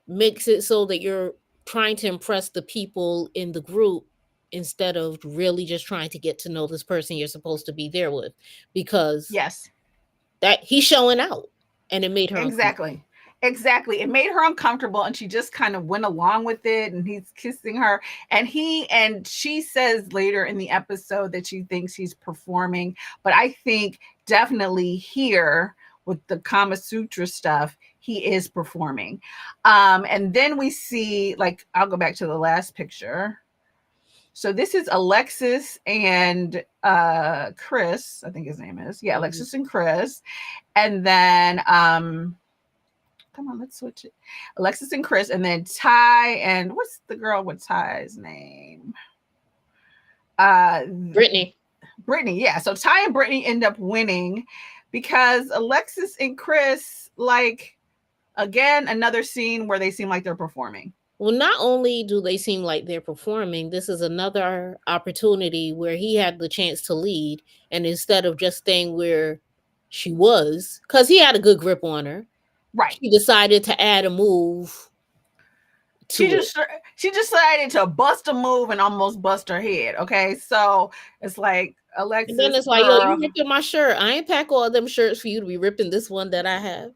makes it so that you're trying to impress the people in the group instead of really just trying to get to know this person you're supposed to be there with, because yes, that he's showing out and it made her uncomfortable. exactly. Exactly. It made her uncomfortable and she just kind of went along with it and he's kissing her and she says later in the episode that she thinks he's performing, but I think definitely here with the Kama Sutra stuff, he is performing. And then we see, like, I'll go back to the last picture. So this is Alexis and Chris, I think his name is. Yeah, Alexis and Chris. And then come on, let's switch it. Alexis and Chris, and then Ty and what's the girl with Ty's name? Brittany. Brittany, yeah. So Ty and Brittany end up winning because Alexis and Chris, like, again, another scene where they seem like they're performing. Well, not only do they seem like they're performing, this is another opportunity where he had the chance to lead, and instead of just staying where she was, because he had a good grip on her, right? She decided to add a move. She decided to bust a move and almost bust her head. Okay, so it's like Alexis. And then it's like, yo, you ripping my shirt. I ain't pack all them shirts for you to be ripping this one that I have.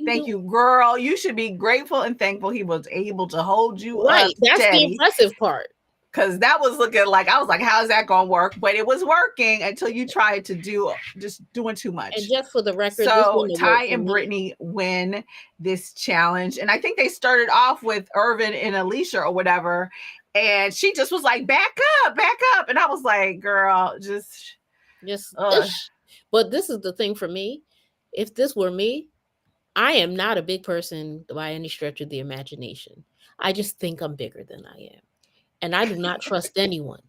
Thank you, girl. You should be grateful and thankful he was able to hold you right. up. That's steady. the impressive part. Because that was looking like, I was like, how's that going to work? But it was working until you tried to just doing too much. And just for the record, so Ty and Brittany win this challenge. And I think they started off with Irvin and Alicia or whatever. And she just was like, back up. And I was like, girl, just. But this is the thing for me. If this were me, I am not a big person by any stretch of the imagination. I just think I'm bigger than I am. And I do not trust anyone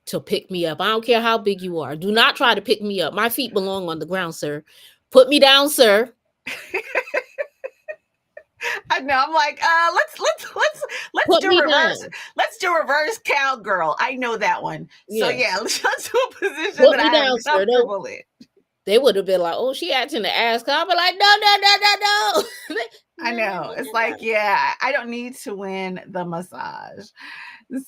to pick me up. I don't care how big you are. Do not try to pick me up. My feet belong on the ground, sir. Put me down, sir. I know. I'm like, let's do reverse. Down. Let's do reverse cowgirl. I know that one. So yeah, let's do a position Put that me I'm down, comfortable in. They would have been like, oh, she acting the ass. I'll be like, no. I know. It's like, yeah, I don't need to win the massage.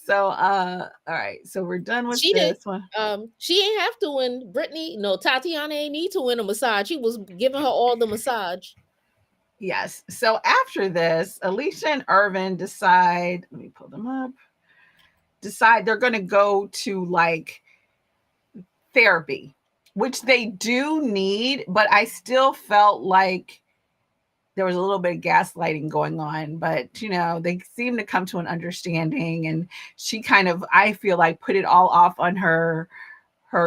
So all right, so we're done with this one. She ain't have to win. Brittany, no, Tatiana ain't need to win a massage. He was giving her all the massage. Yes. So after this, Alicia and Irvin decide, let me pull them up, decide they're going to go to like therapy, which they do need, but I still felt like there was a little bit of gaslighting going on, but you know, they seem to come to an understanding, and she kind of, I feel like, put it all off on her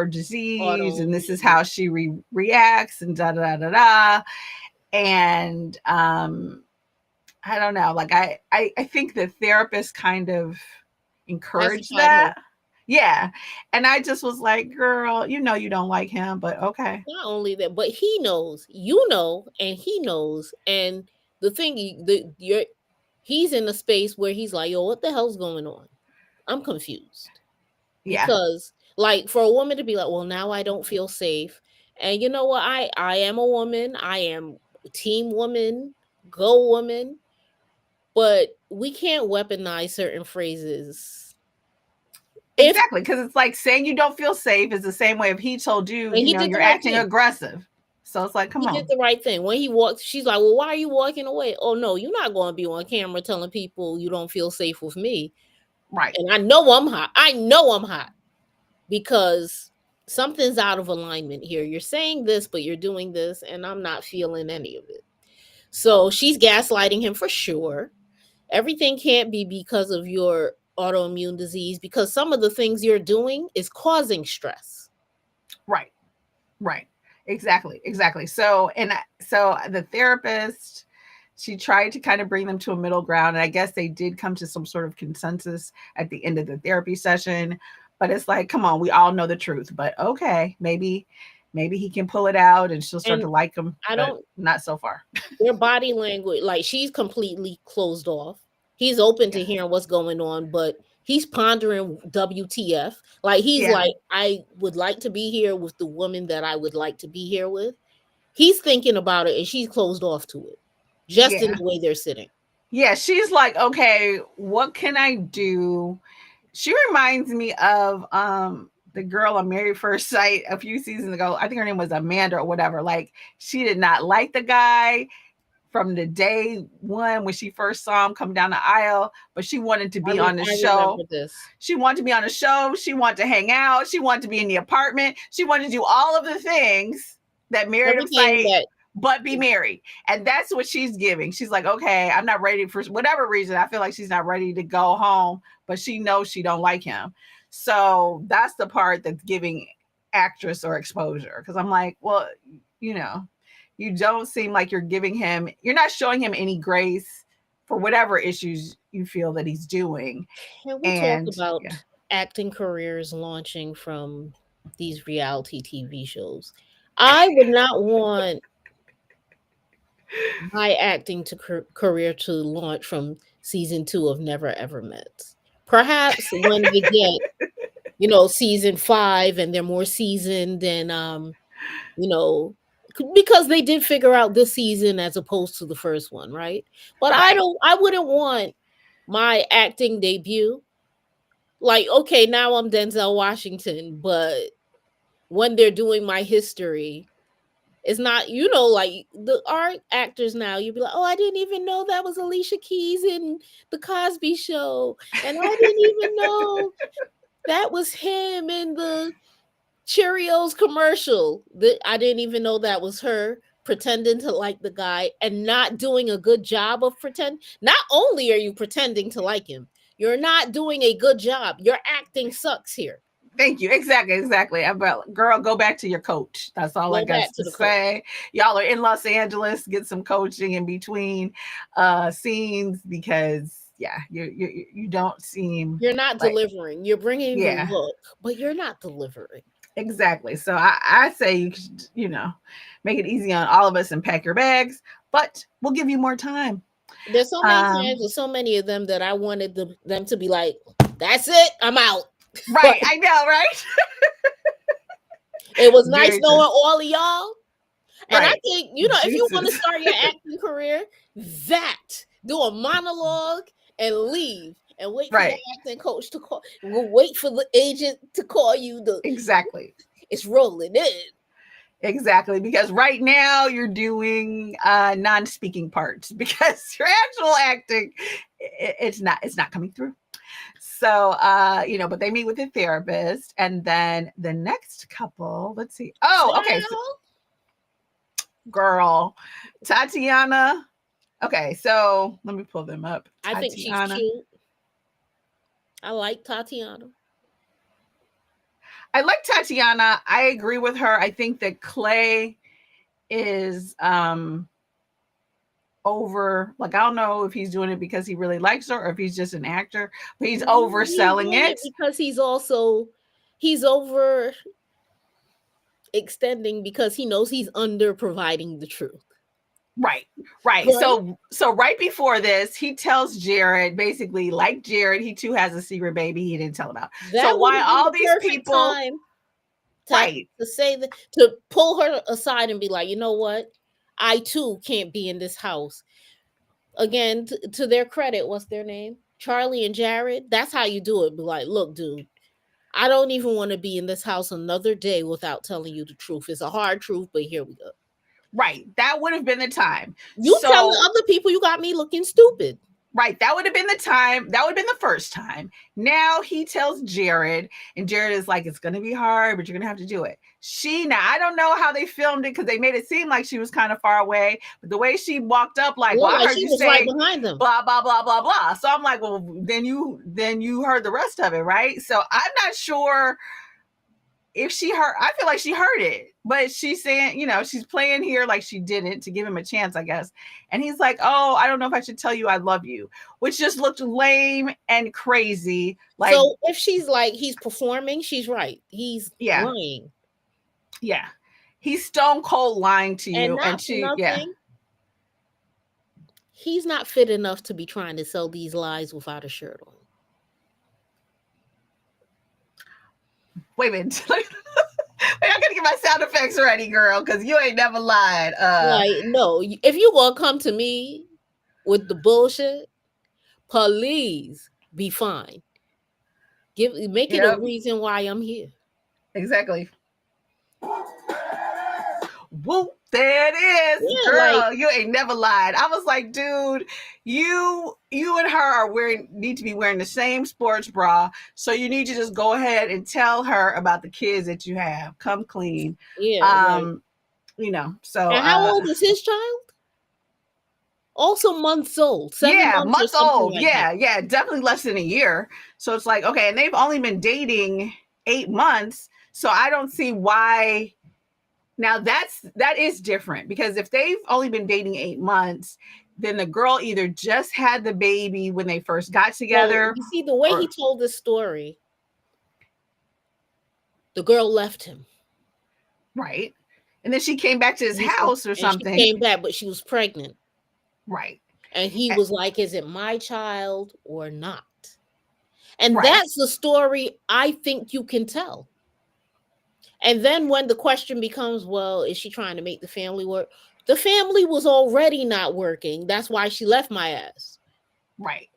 disease, and this is how she reacts, and da da da da. And I don't know, like I think the therapist kind of encouraged that. Yeah. And I just was like, girl, you know, you don't like him, but okay. Not only that, but he knows, you know, and he knows. And the thing, he's in a space where he's like, yo, what the hell's going on? I'm confused. Yeah. Because like for a woman to be like, well, now I don't feel safe. And you know what? I am a woman. I am team woman, go woman. But we can't weaponize certain phrases. Exactly, because it's like saying you don't feel safe is the same way if he told you, you know, you're acting aggressive. So it's like, come on. He did the right thing. When he walked, she's like, well, why are you walking away? Oh, no, you're not going to be on camera telling people you don't feel safe with me. Right. And I know I'm hot because something's out of alignment here. You're saying this, but you're doing this, and I'm not feeling any of it. So she's gaslighting him for sure. Everything can't be because of your autoimmune disease, because some of the things you're doing is causing stress. Right. Exactly. So the therapist, she tried to kind of bring them to a middle ground, and I guess they did come to some sort of consensus at the end of the therapy session. But it's like, come on, we all know the truth, but okay, maybe maybe he can pull it out and she'll start And to like him, I but don't not so far. their body language, like she's completely closed off. He's open Yeah. to hearing what's going on, but he's pondering WTF. Like he's Yeah. like, I would like to be here with the woman that I would like to be here with. He's thinking about it and she's closed off to it. Just in Yeah. the way they're sitting. Yeah. She's like, okay, what can I do? She reminds me of the girl on Married First Sight a few seasons ago. I think her name was Amanda or whatever. Like she did not like the guy from the day one when she first saw him come down the aisle, but she wanted to be on the I show. remember this. She wanted to be on the show. She wanted to hang out. She wanted to be in the apartment. She wanted to do all of the things that Married of Everything Sight, that but be married. And that's what she's giving. She's like, okay, I'm not ready for whatever reason. I feel like she's not ready to go home, but she knows she don't like him. So that's the part that's giving actress or exposure. Because I'm like, well, you know, you don't seem like you're not showing him any grace for whatever issues you feel that he's doing. and we talk And about yeah, acting careers launching from these reality TV shows. I would not want my acting career to launch from season 2 of Never Ever Met. Perhaps when they get, season 5 and they're more seasoned and you know, because they did figure out this season as opposed to the first one, right? But right. I wouldn't want my acting debut like, okay, now I'm Denzel Washington, but when they're doing my history, it's not, like the art actors now, you'd be like, oh, I didn't even know that was Alicia Keys in The Cosby Show. And I didn't even know that was him in the Cheerios commercial. I didn't even know that was her pretending to like the guy and not doing a good job of pretend. Not only are you pretending to like him, you're not doing a good job. Your acting sucks here. Thank you. Exactly. About girl, go back to your coach. That's all I Go got back to to the coach. say. Y'all are in Los Angeles. Get some coaching in between scenes because yeah, you don't seem You're not like delivering. You're bringing the yeah, look, but you're not delivering. exactly. So I say you should, make it easy on all of us and pack your bags, but we'll give you more time. There's so many times with so many of them that I wanted them to be like, that's it, I'm out. Right, I know, right? It was nice Very knowing true. all of y'all. And I Right. think, if you want to Deuces. start your acting career, do a monologue and leave and wait for your Right. acting coach to call. We'll wait for the agent to call you. Exactly. It's rolling in. Exactly, because right now you're doing non-speaking parts because your actual acting it's not coming through. So but they meet with a therapist and then the next couple, let's see. Oh, okay. So, Child, girl, Tatiana. Okay, so let me pull them up. I think she's Tatiana. cute. I like Tatiana. I like Tatiana. I agree with her. I think that Clay is over, like, I don't know if he's doing it because he really likes her or if he's just an actor, but he's He's overselling doing it it. because he's over extending because he knows he's under providing the truth. Right. Right? So right before this, he tells Jared, basically, like Jared, he too has a secret baby he didn't tell about. That So would why have been all the these perfect people time right. to say that, to pull her aside and be like, you know what? I too can't be in this house. Again, to their credit, what's their name? Charlie and Jared. That's how you do it. Be like, look, dude, I don't even want to be in this house another day without telling you the truth. It's a hard truth, but here we go. Right. That would have been the time. You telling other people you got me looking stupid. Right. That would have been the time. That would have been the first time. Now he tells Jared, and Jared is like, it's going to be hard, but you're going to have to do it. Now, I don't know how they filmed it because they made it seem like she was kind of far away. But the way she walked up, like, well, I heard she you was say right behind them. blah, blah, blah, blah, blah. So I'm like, well, then you heard the rest of it, right? So I'm not sure if she heard. I feel like she heard it, but she's saying, she's playing here like she didn't to give him a chance, I guess. And he's like, oh, I don't know if I should tell you I love you, which just looked lame and crazy. Like, so if she's like, he's performing, she's right. He's lying. Yeah. he's stone cold lying to And you, and not for yeah, nothing, he's not fit enough to be trying to sell these lies without a shirt on. wait a minute. Wait, I gotta get my sound effects ready, girl, because you ain't never lied. Like, no, if you gonna come to me with the bullshit, please be fine. Make it a Yep, reason why I'm here. exactly. Whoop, there it is, Yeah, like, girl. You ain't never lied. I was like, dude, you and her are need to be wearing the same sports bra. So you need to just go ahead and tell her about the kids that you have. Come clean. yeah, like, Um, so and how old is his child? Also months old, 7 months or months something old. like that. Yeah, definitely less than a year. So it's like, okay, and they've only been dating 8 months. So I don't see why. Now that is different, because if they've only been dating 8 months, then the girl either just had the baby when they first got Well, together, you see, the way he or told this story, the girl left him. right, and then she came back to his He said, house or and she something, came back, but she was pregnant. right, And he eh, was like, is it my child or not? And right, that's the story I think you can tell. And then when the question becomes, well, is she trying to make the family work? The family was already not working. That's why she left my ass. right.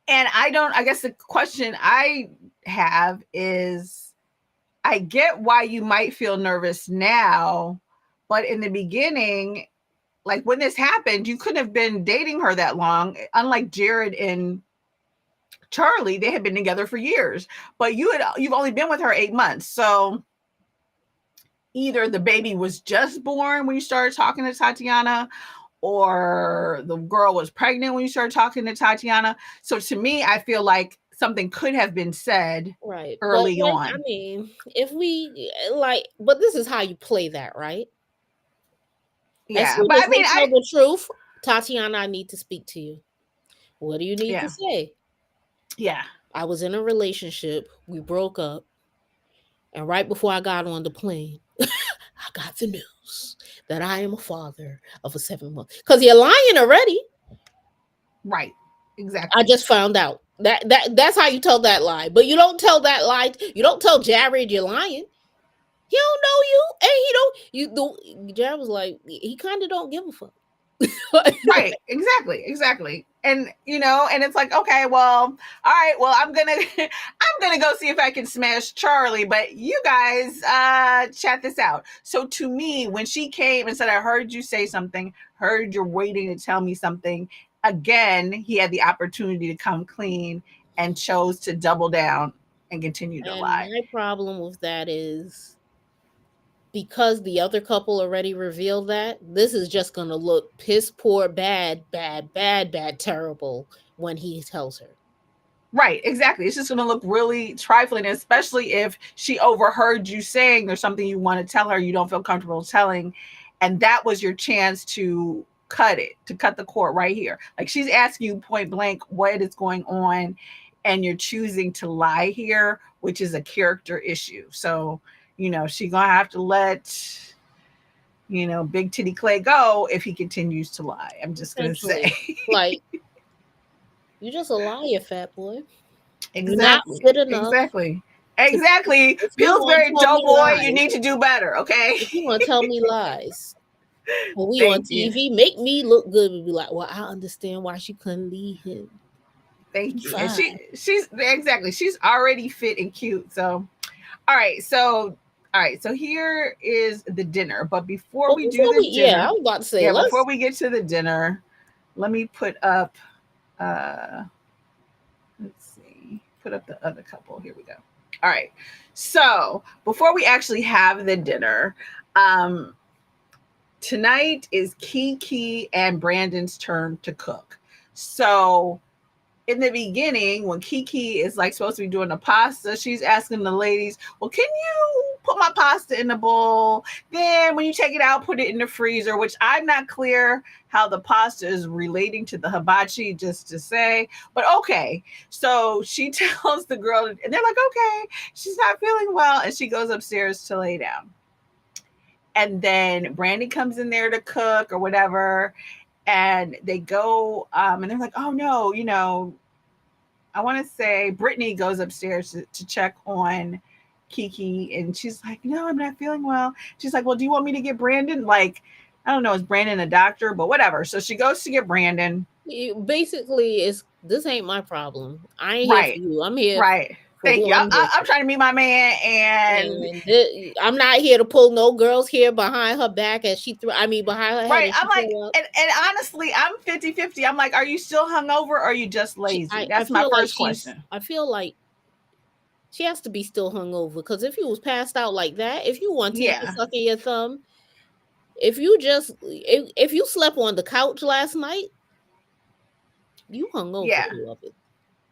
And I guess the question I have is, I get why you might feel nervous now, but in the beginning, like when this happened, you couldn't have been dating her that long. Unlike Jared and Charlie, they had been together for years, but you've only been with her 8 months. So either the baby was just born when you started talking to Tatiana, or the girl was pregnant when you started talking to Tatiana. So to me, I feel like something could have been said Right. But early when, I on. mean, if we like, but this is how you play that, right? As Yeah, soon but as I they mean, tell the truth, Tatiana, I need to speak to you. What do you need to yeah, say? yeah, I was in a relationship. We broke up. And right before I got on the plane, I got the news that I am a father of a 7 month. Because you're lying already. right, I exactly, just found out. That's how you tell that lie. But you don't tell that lie. You don't tell Jared you're lying. He don't know you. And he don't Jared was like, he kind of don't give a fuck. right, exactly. And and it's like, okay, well, all right, well, I'm gonna I'm gonna go see if I can smash Charlie, but you guys chat this out. So to me, when she came and said, I heard you say something, heard you're waiting to tell me something, again, he had the opportunity to come clean and chose to double down and continue to And lie. my problem with that is because the other couple already revealed that, this is just going to look piss poor, bad, terrible when he tells her. Right, exactly. It's just going to look really trifling, especially if she overheard you saying there's something you want to tell her you don't feel comfortable telling. And that was your chance to cut the cord right here. Like, she's asking you point blank what is going on, and you're choosing to lie here, which is a character issue. So, she's going to have to let, Big Titty Clay go if he continues to lie. I'm just going to say. Essentially, like, you just a liar, fat boy. You're not Exactly. fit enough Exactly. to. Exactly. If you want to Pillsbury tell me Doughboy, you lies, need to do better, okay? if you want to tell me lies, when we on Thank you. TV, make me look good and be like, well, I understand why she couldn't leave him. He Thank you. And fine. she's exactly. She's already fit and cute. So, all right. So here is the dinner. But before Well, we do before the we, yeah, I dinner, was about to say, yeah, before let's. we get to the dinner, let me put up let's see. Put up the other couple. Here we go. All right. So, before we actually have the dinner, um tonight is Kiki and Brandon's turn to cook. So in the beginning, when Kiki is like supposed to be doing the pasta, she's asking the ladies, well, can you put my pasta in the bowl? Then when you take it out, put it in the freezer, which I'm not clear how the pasta is relating to the hibachi, just to say, but okay. So she tells the girl, and they're like, okay, she's not feeling well. And she goes upstairs to lay down. And then Brandy comes in there to cook or whatever, and they go and they're like, oh no, I want to say Brittany goes upstairs to check on Kiki, and she's like, no, I'm not feeling well. She's like, well, do you want me to get Brandon? Like, I don't know, is Brandon a doctor? But whatever. So she goes to get Brandon. Basically, it's this ain't my problem. I ain't here for Right. you. I'm here Right. for Thank who you. I'm here I'm for. trying to meet my man, and And I'm not here to pull no girl's hair behind her back as she threw. I mean, behind her head right. and I'm she like, threw up. and honestly, I'm 50-50. I'm like, are you still hungover or are you just lazy? I That's my feel like first question. I feel like she has to be still hungover because if you was passed out like that, if you want teacher Yeah. sucking your thumb, if you slept on the couch last night, you hung over Yeah. all of it.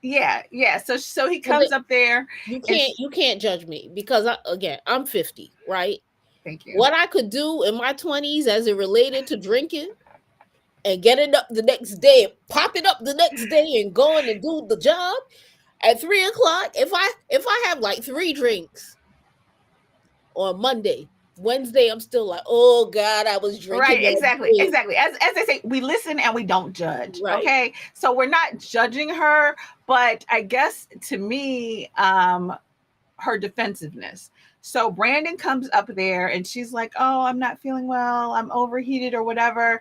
Yeah. Yeah. So he So comes up there and you can't judge me because again, I'm 50, right? thank you. What I could do in my 20s as it related to drinking and getting up the next day, popping up the next day and going and do the job at 3 o'clock. If I have like 3 drinks on Monday, Wednesday, I'm still like, oh God, I was drinking Right, that exactly, drink. exactly. As they say, we listen and we don't judge. Right. Okay, so we're not judging her, but I guess to me, her defensiveness. So Brandon comes up there and she's like, "Oh, I'm not feeling well. I'm overheated or whatever,"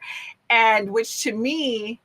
and which to me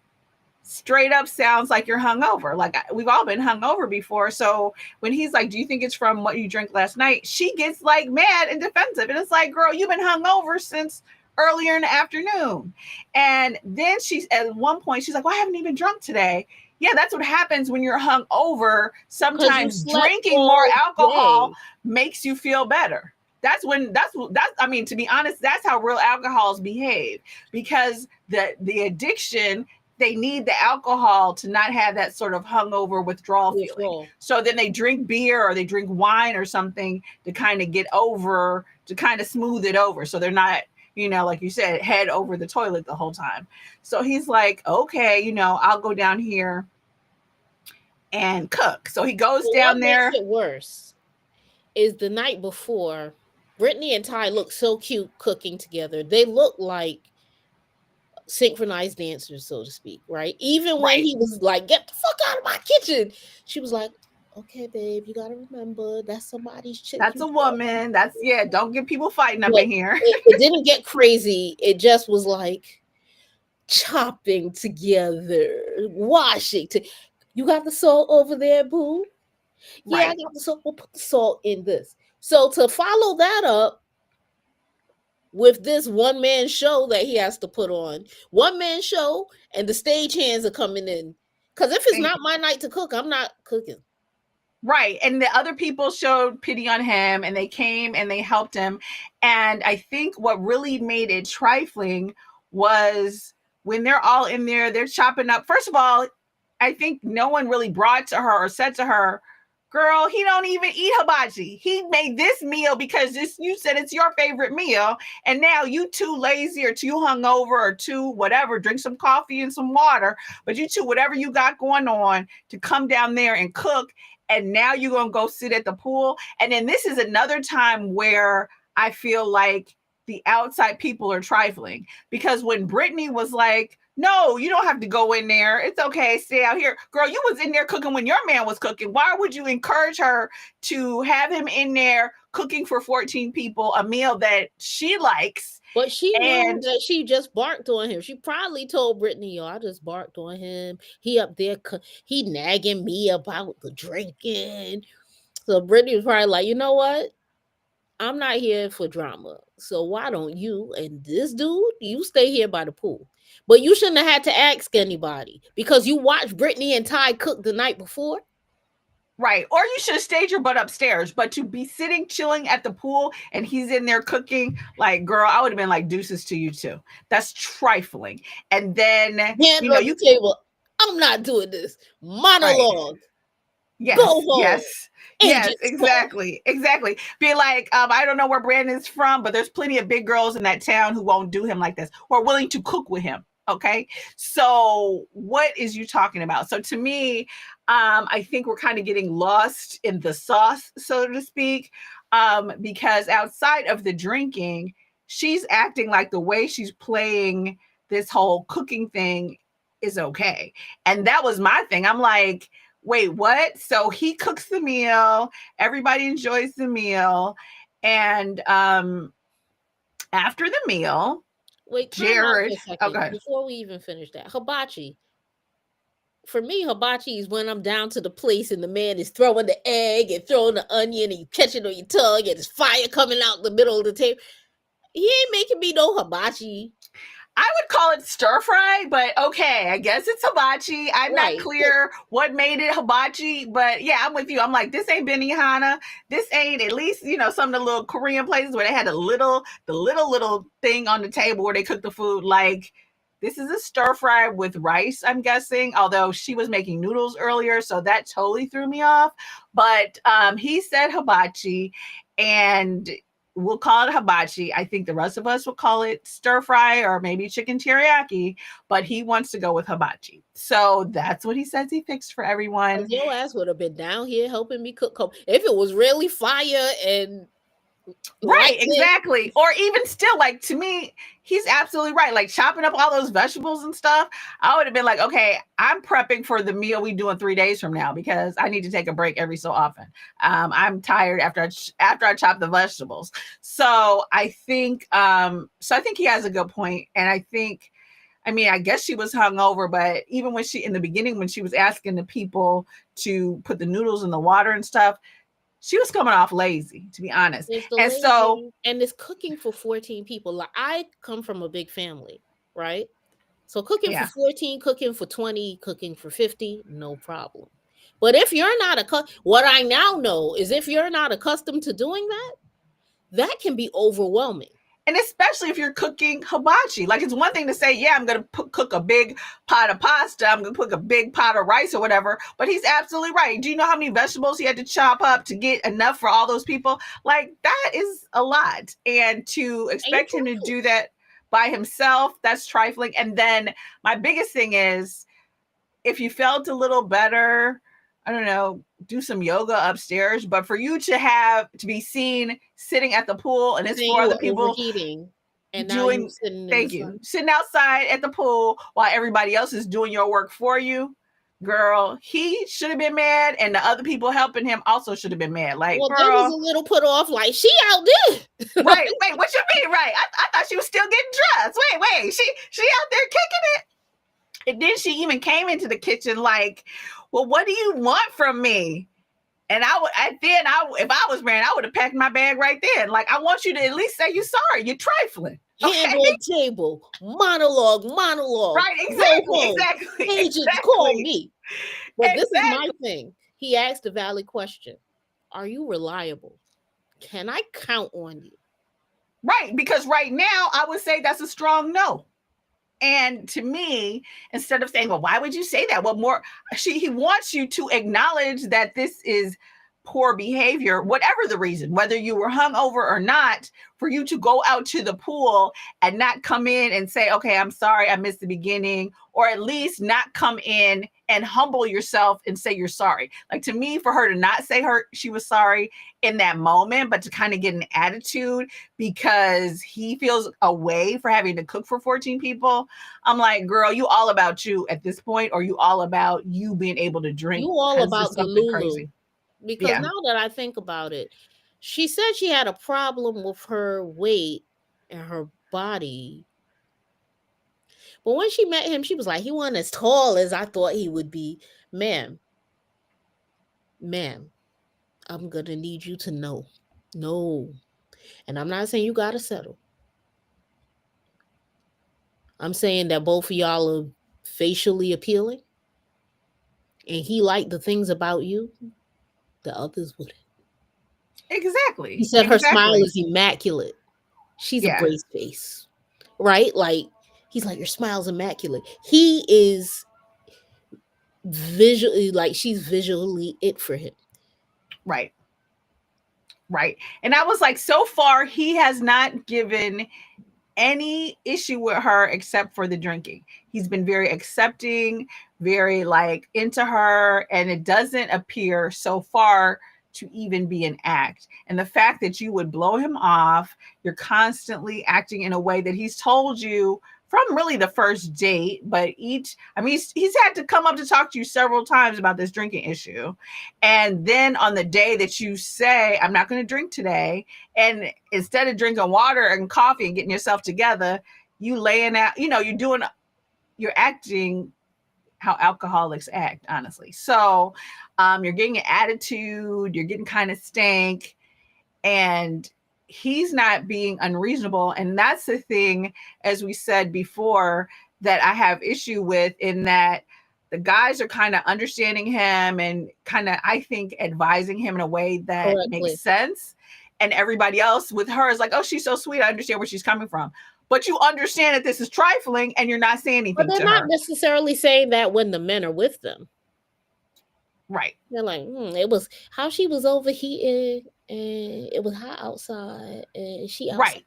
straight up sounds like you're hungover. Like we've all been hungover before. So when he's like, "Do you think it's from what you drank last night?" She gets like mad and defensive, and it's like, "Girl, you've been hungover since earlier in the afternoon." And then she's at one point she's like, "Well, I haven't even drunk today." Yeah, that's what happens when you're hungover. Because you Sometimes slept drinking more all alcohol day. makes you feel better. That's I mean, to be honest, that's how real alcohols behave, because the addiction, they need the alcohol to not have that sort of hungover withdrawal feeling. Withdrawal. So then they drink beer or they drink wine or something to kind of get over, to kind of smooth it over. So they're not, like you said, head over the toilet the whole time. So he's like, okay, I'll go down here and cook. So he goes Well, what down makes there. it worse is the night before, Brittany and Ty look so cute cooking together. They look like synchronized dancers, so to speak, right? Even when Right. he was like, "Get the fuck out of my kitchen," she was like, "Okay, babe, you gotta remember that's somebody's chick." That's a woman. Yeah, don't get people fighting up But in here. it didn't get crazy. It just was like chopping together, washing. You got the salt over there, boo? Yeah, I Right. got the salt. We'll put the salt in this. So to follow that up with this one man show that he has to put on, one man show, and the stage hands are coming in. Because if it's Thank not you. my night to cook, I'm not cooking. Right. And the other people showed pity on him and they came and they helped him. And I think what really made it trifling was when they're all in there, they're chopping up. First of all, I think no one really brought to her or said to her, "Girl, he don't even eat hibachi. He made this meal because you said it's your favorite meal. And now you too lazy or too hungover or too whatever, drink some coffee and some water. But you two, whatever you got going on, to come down there and cook. And now you're going to go sit at the pool." And then this is another time where I feel like the outside people are trifling, because when Brittany was like, "No, you don't have to go in there. It's okay. Stay out here." Girl, you was in there cooking when your man was cooking. Why would you encourage her to have him in there cooking for 14 people, a meal that she likes? But she knew And that she just barked on him. She probably told Brittany, "Yo, I just barked on him. He up there, he nagging me about the drinking." So Brittany was probably like, "You know what? I'm not here for drama. So why don't you and this dude, you stay here by the pool?" But you shouldn't have had to ask anybody because you watched Brittany and Ty cook the night before. right. Or you should have stayed your butt upstairs. But to be sitting, chilling at the pool and he's in there cooking, like, girl, I would have been like, deuces to you too. That's trifling. And then, Hand on you, the table. I'm not doing this. right. Monologue. Go Yes, home. yes, yes, Agents call. exactly, exactly. Be like, I don't know where Brandon's from, but there's plenty of big girls in that town who won't do him like this or are willing to cook with him. Okay, so what is you talking about? So to me, I think we're kind of getting lost in the sauce, so to speak, because outside of the drinking, she's acting like the way she's playing this whole cooking thing is okay. And that was my thing. I'm like, wait, what? So he cooks the meal, everybody enjoys the meal, and after the meal, Wait, time out for Jared, a oh, second go ahead. before we even finish that. Hibachi. For me, hibachi is when I'm down to the place and the man is throwing the egg and throwing the onion and you catch it on your tongue and there's fire coming out the middle of the table. He ain't making me no hibachi. I would call it stir fry, but okay, I guess it's hibachi. I'm not Right. clear what made it hibachi, but yeah, I'm with you. I'm like, this ain't Benihana. This ain't at least, some of the little Korean places where they had the little thing on the table where they cook the food. Like, this is a stir fry with rice, I'm guessing, although she was making noodles earlier, so that totally threw me off. But he said hibachi, and we'll call it hibachi. I think the rest of us will call it stir fry or maybe chicken teriyaki, but he wants to go with hibachi. So that's what he says he fixed for everyone. Your ass would have been down here helping me cook. If it was really fire and Right, exactly. Or even still, like, to me, he's absolutely right. Like, chopping up all those vegetables and stuff, I would have been like, okay, I'm prepping for the meal we do in 3 days from now because I need to take a break every so often. I'm tired after I chop the vegetables. So I think he has a good point, and I guess she was hungover, but even when in the beginning, when she was asking the people to put the noodles in the water and stuff, she was coming off lazy, to be honest. And so, and it's cooking for 14 people. Like, I come from a big family, right? So cooking for 14, cooking for 20, cooking for 50, no problem. But if you're not what I now know is if you're not accustomed to doing that, that can be overwhelming. And especially if you're cooking hibachi. Like, it's one thing to say, yeah, I'm going to cook a big pot of pasta. I'm going to cook a big pot of rice or whatever. But he's absolutely right. Do you know how many vegetables he had to chop up to get enough for all those people? Like, that is a lot. And to expect him to do that by himself, that's trifling. And then my biggest thing is, if you felt a little better, I don't know, do some yoga upstairs, but for you to be seen sitting at the pool and it's 4 other people overheating and doing, sitting outside at the pool while everybody else is doing your work for you, girl, he should have been mad, and the other people helping him also should have been mad. Like, well, girl, they was a little put off, like, she out there. Right, wait, what you mean, right? I thought she was still getting dressed. Wait, she out there kicking it? And then she even came into the kitchen like, well, what do you want from me? And if I was married, I would have packed my bag right then. Like, I want you to at least say you're sorry. You're trifling. Okay? Hand on table, monologue. Right, exactly. Agents call me. But this is my thing. He asked a valid question. Are you reliable? Can I count on you? Right, because right now I would say that's a strong no. And to me, instead of saying, well, why would you say that? Well, he wants you to acknowledge that this is poor behavior, whatever the reason, whether you were hungover or not, for you to go out to the pool and not come in and say, okay, I'm sorry, I missed the beginning, or at least not come in and humble yourself and say you're sorry. Like, to me, for her to not say she was sorry in that moment, but to kind of get an attitude because he feels away for having to cook for 14 people. I'm like, girl, you all about you at this point, or you all about you being able to drink? You all about the Lulu. Crazy. Because now that I think about it, she said she had a problem with her weight and her body. But when she met him, she was like, he wasn't as tall as I thought he would be. Ma'am, I'm going to need you to know. No. And I'm not saying you got to settle. I'm saying that both of y'all are facially appealing. And he liked the things about you. The others wouldn't. Exactly. He said her smile is immaculate. She's a brace face, right? Like, he's like, your smile's immaculate. He is visually, like, she's visually it for him. Right. And I was like, so far, he has not given any issue with her except for the drinking. He's been very accepting, very like into her, and it doesn't appear so far to even be an act. And the fact that you would blow him off, you're constantly acting in a way that he's told you from really the first date, but he's had to come up to talk to you several times about this drinking issue. And then on the day that you say, I'm not going to drink today, and instead of drinking water and coffee and getting yourself together, you laying out, you're acting how alcoholics act, honestly. So you're getting an attitude, you're getting kind of stank, and he's not being unreasonable. And that's the thing, as we said before, that I have issue with, in that the guys are kind of understanding him and kind of, I think, advising him in a way that Correctly. makes sense. And everybody else with her is like, oh, she's so sweet, I understand where she's coming from. But you understand that this is trifling and you're not saying But anything they're to not her. necessarily saying that when the men are with them. Right. They're like, it was how she was overheating and it was hot outside and she outside Right.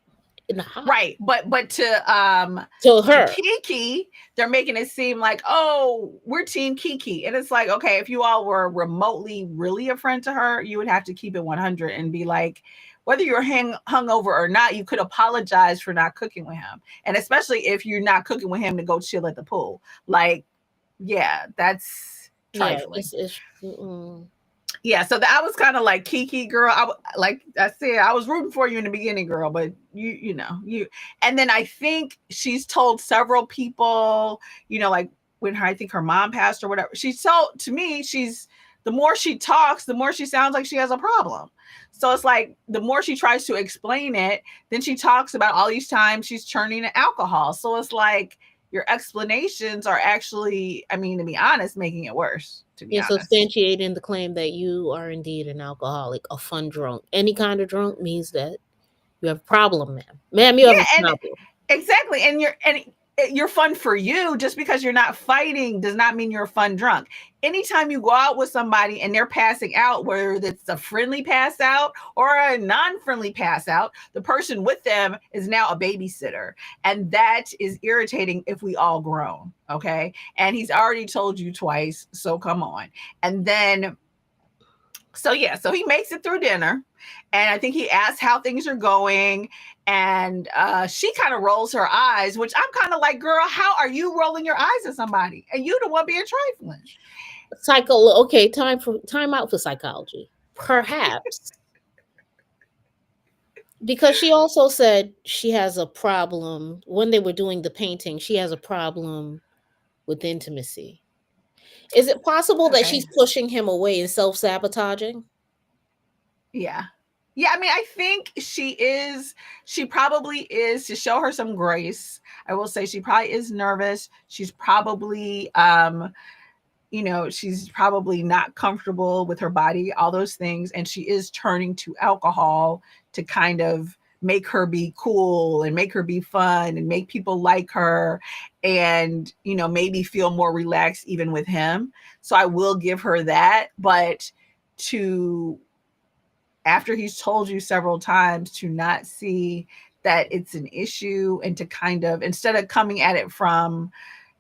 in the hot. Right. But To to her. Kiki, they're making it seem like, oh, we're team Kiki. And it's like, okay, if you all were remotely really a friend to her, you would have to keep it 100 and be like, whether you're hungover or not, you could apologize for not cooking with him. And especially if you're not cooking with him to go chill at the pool. Like, yeah, that's trifling. Yeah, so I was kind of like, Kiki, girl. Like I said, I was rooting for you in the beginning, girl. But you. And then I think she's told several people, like when I think her mom passed or whatever. She's told, to me, the more she talks, the more she sounds like she has a problem. So it's like the more she tries to explain it, then she talks about all these times she's turning to alcohol. So it's like your explanations are actually, I mean, to be honest, making it worse. To be honest, substantiating the claim that you are indeed an alcoholic, a fun drunk. Any kind of drunk means that you have a problem, ma'am. Ma'am, you have a problem. Exactly, and you're fun for you. Just because you're not fighting does not mean you're a fun drunk. Anytime you go out with somebody and they're passing out, whether it's a friendly pass out or a non-friendly pass out, the person with them is now a babysitter. And that is irritating if we all grown, okay? And he's already told you twice, so come on. And then, so he makes it through dinner. And I think he asks how things are going. And she kind of rolls her eyes, which I'm kind of like, girl, how are you rolling your eyes at somebody? And you the one being trifling. Okay, time out for psychology. Perhaps. Because she also said she has a problem when they were doing the painting. She has a problem with intimacy. Is it possible that she's pushing him away and self-sabotaging? Yeah. Yeah, I mean, I think she probably is, to show her some grace. I will say she probably is nervous. She's probably she's probably not comfortable with her body, all those things. And she is turning to alcohol to kind of make her be cool and make her be fun and make people like her and, maybe feel more relaxed even with him. So I will give her that. But after he's told you several times to not see that it's an issue and to kind of, instead of coming at it from,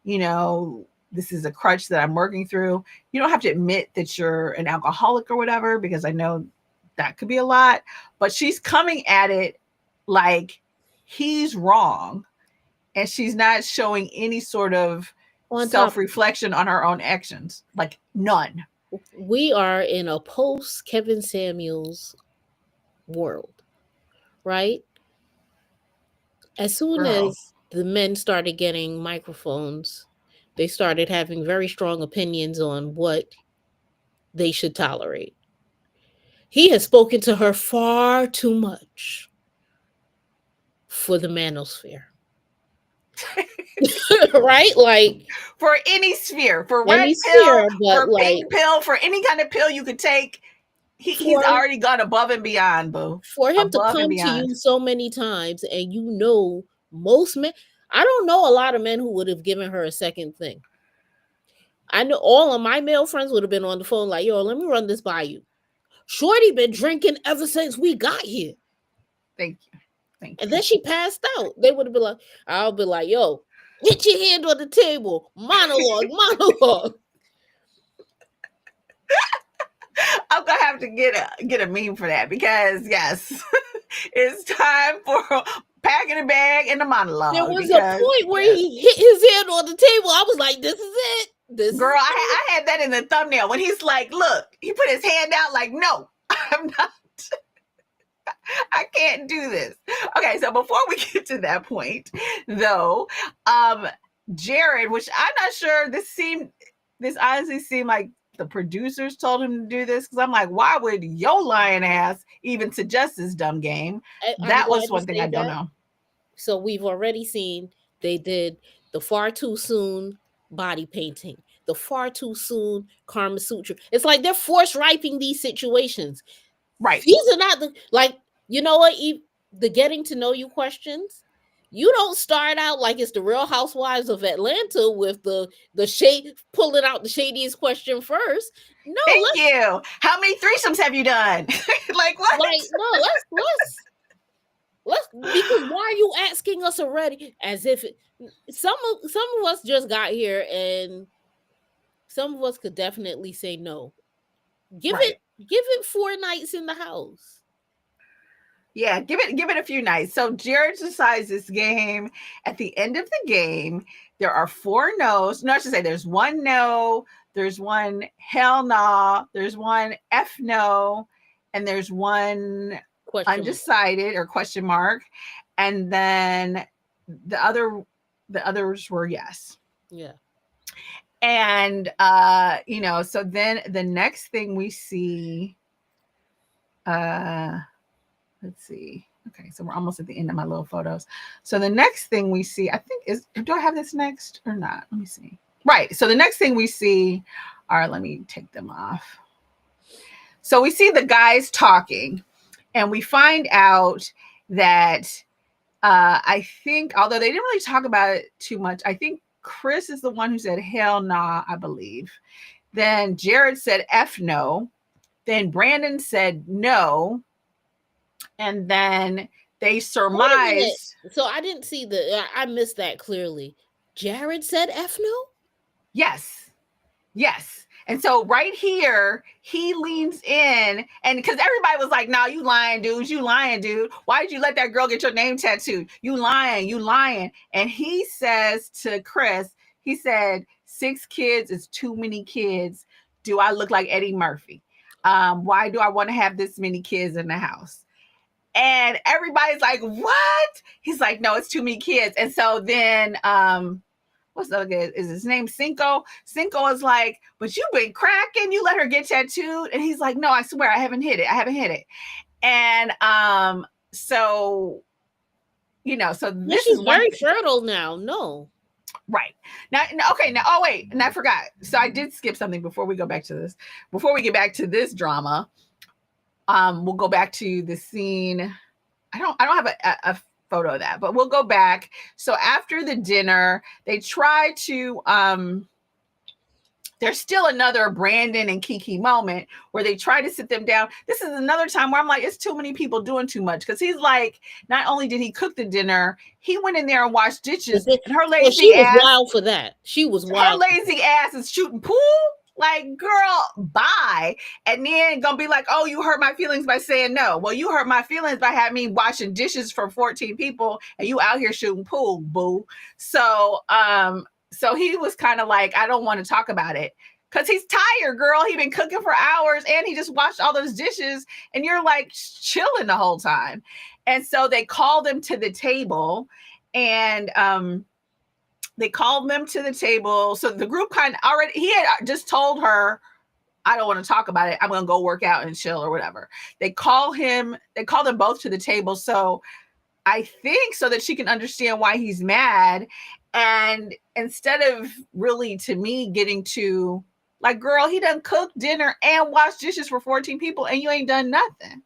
this is a crutch that I'm working through, you don't have to admit that you're an alcoholic or whatever, because I know that could be a lot, but she's coming at it like he's wrong and she's not showing any sort of self-reflection on her own actions, like none. We are in a post Kevin Samuels world, right? As soon as the men started getting microphones, they started having very strong opinions on what they should tolerate. He has spoken to her far too much for the manosphere. Right? Like, for any sphere, for red pill, for pink pill, for any kind of pill you could take, he's already gone above and beyond, boo. For him to come to you so many times, and most men, I don't know a lot of men who would have given her a second thing. I know all of my male friends would have been on the phone like, yo, let me run this by you. Shorty been drinking ever since we got here. Thank you. And then she passed out. They would have been like, I'll be like, yo, hit your hand on the table. Monologue. I'm gonna have have to get a meme for that because yes, it's time for packing a bag and a There monologue was a because point where yes. he hit his head on the table. I was like, "This is it. This Girl, is I had that in the thumbnail when he's like, look, he put his hand out like, no, I'm not. I can't do this. Okay, so before we get to that point, though, Jared, which I'm not sure, this honestly seemed like the producers told him to do this because I'm like, why would your lying ass even suggest this dumb game? I'm That was glad you one thing I say don't that. know. So we've already seen they did the far too soon body painting, the far too soon Karma Sutra. It's like they're force riping these situations. Right. These are not the like, you know what? The getting to know you questions. You don't start out like it's the Real Housewives of Atlanta with the shade pulling out the shadiest question first. No, Thank you. How many threesomes have you done? Like what? let's because why are you asking us already? As if some of us just got here and some of us could definitely say no. Give Right. it 4 nights in the house. Yeah, give it a few nights. So Jared decides this game. At the end of the game, there are 4 no's. No, I should say there's 1 no, there's 1 hell nah, there's 1 F no, and there's 1 Question mark. undecided or question mark. And then the others were yes. Yeah. And so then the next thing we see, let's see. Okay, so we're almost at the end of my little photos. So the next thing we see, I think do I have this next or not? Let me see. Right. So the next thing we see are, let me take them off. So we see the guys talking, and we find out that I think, although they didn't really talk about it too much, I think Chris is the one who said hell nah, I believe. Then Jared said F no. Then Brandon said no. And then they Wait a minute. surmised. So I didn't see I missed that clearly. Jared said F no? Yes. Yes. And so right here, he leans in, and because everybody was like, no, you lying, dude. You lying, dude. Why did you let that girl get your name tattooed? You lying, you lying. And he says to Chris, he said, 6 kids is too many kids. Do I look like Eddie Murphy? Why do I want to have this many kids in the house? And everybody's like, what? He's like, no, it's too many kids. And so then what's the other guy? Is his name Cinco? Cinco is like, but you've been cracking. You let her get tattooed. And he's like, no, I swear I haven't hit it. I haven't hit it. And so so Well, this she's is very fertile now. No. right. Now, okay, now, oh wait, and I forgot. So I did skip something before we go back to this. Before we get back to this drama, we'll go back to the scene. I don't have a photo of that, but we'll go back. So after the dinner, they try to there's still another Brandon and Kiki moment where they try to sit them down. This is another time where I'm like, it's too many people doing too much. Because he's like, not only did he cook the dinner, he went in there and washed dishes. And her Well, she lazy was ass, wild for that. She was her wild. lazy ass is shooting pool. Like, girl, bye. And then gonna be like, oh, you hurt my feelings by saying no. Well, you hurt my feelings by having me washing dishes for 14 people and you out here shooting pool, boo. So he was kind of like, I don't want to talk about it. Cause he's tired, girl. He been cooking for hours and he just washed all those dishes and you're like chilling the whole time. And so they called him to the table and they called them to the table. So the group kind of already, he had just told her, I don't want to talk about it. I'm going to go work out and chill or whatever. They called them both to the table. So I think so that she can understand why he's mad. And instead of really, to me, getting to like, girl, he done cooked dinner and washed dishes for 14 people and you ain't done nothing.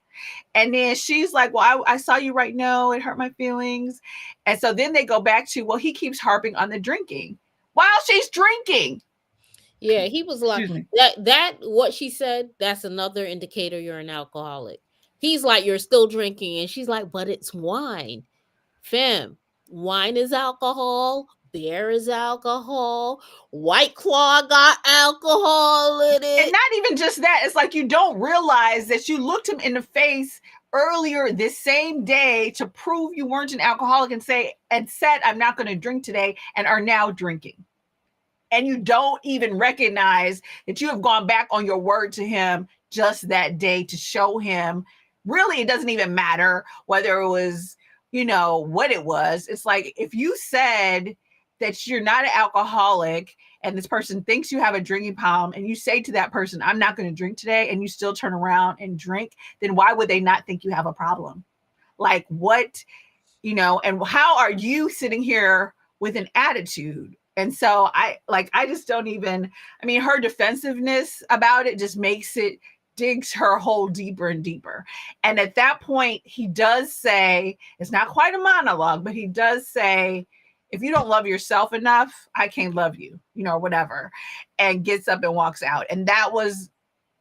And then she's like, well, I saw you right now. It hurt my feelings. And so then they go back to, well, he keeps harping on the drinking while she's drinking. Yeah, he was like that what she said, that's another indicator you're an alcoholic. He's like, you're still drinking, and she's like, but it's wine. Fam, wine is alcohol, There is alcohol. White Claw got alcohol in And it. not even just that, it's like you don't realize that you looked him in the face earlier this same day to prove you weren't an alcoholic and said I'm not going to drink today, and are now drinking. And you don't even recognize that you have gone back on your word to him just that day to show him. Really, it doesn't even matter whether it was, what it was. It's like if you said that you're not an alcoholic and this person thinks you have a drinking problem, and you say to that person, I'm not going to drink today, and you still turn around and drink, then why would they not think you have a problem? Like what, and how are you sitting here with an attitude? And so I just don't even, her defensiveness about it just digs her hole deeper and deeper. And at that point, he does say, it's not quite a monologue, but he does say, if you don't love yourself enough, I can't love you, or whatever, and gets up and walks out. And that was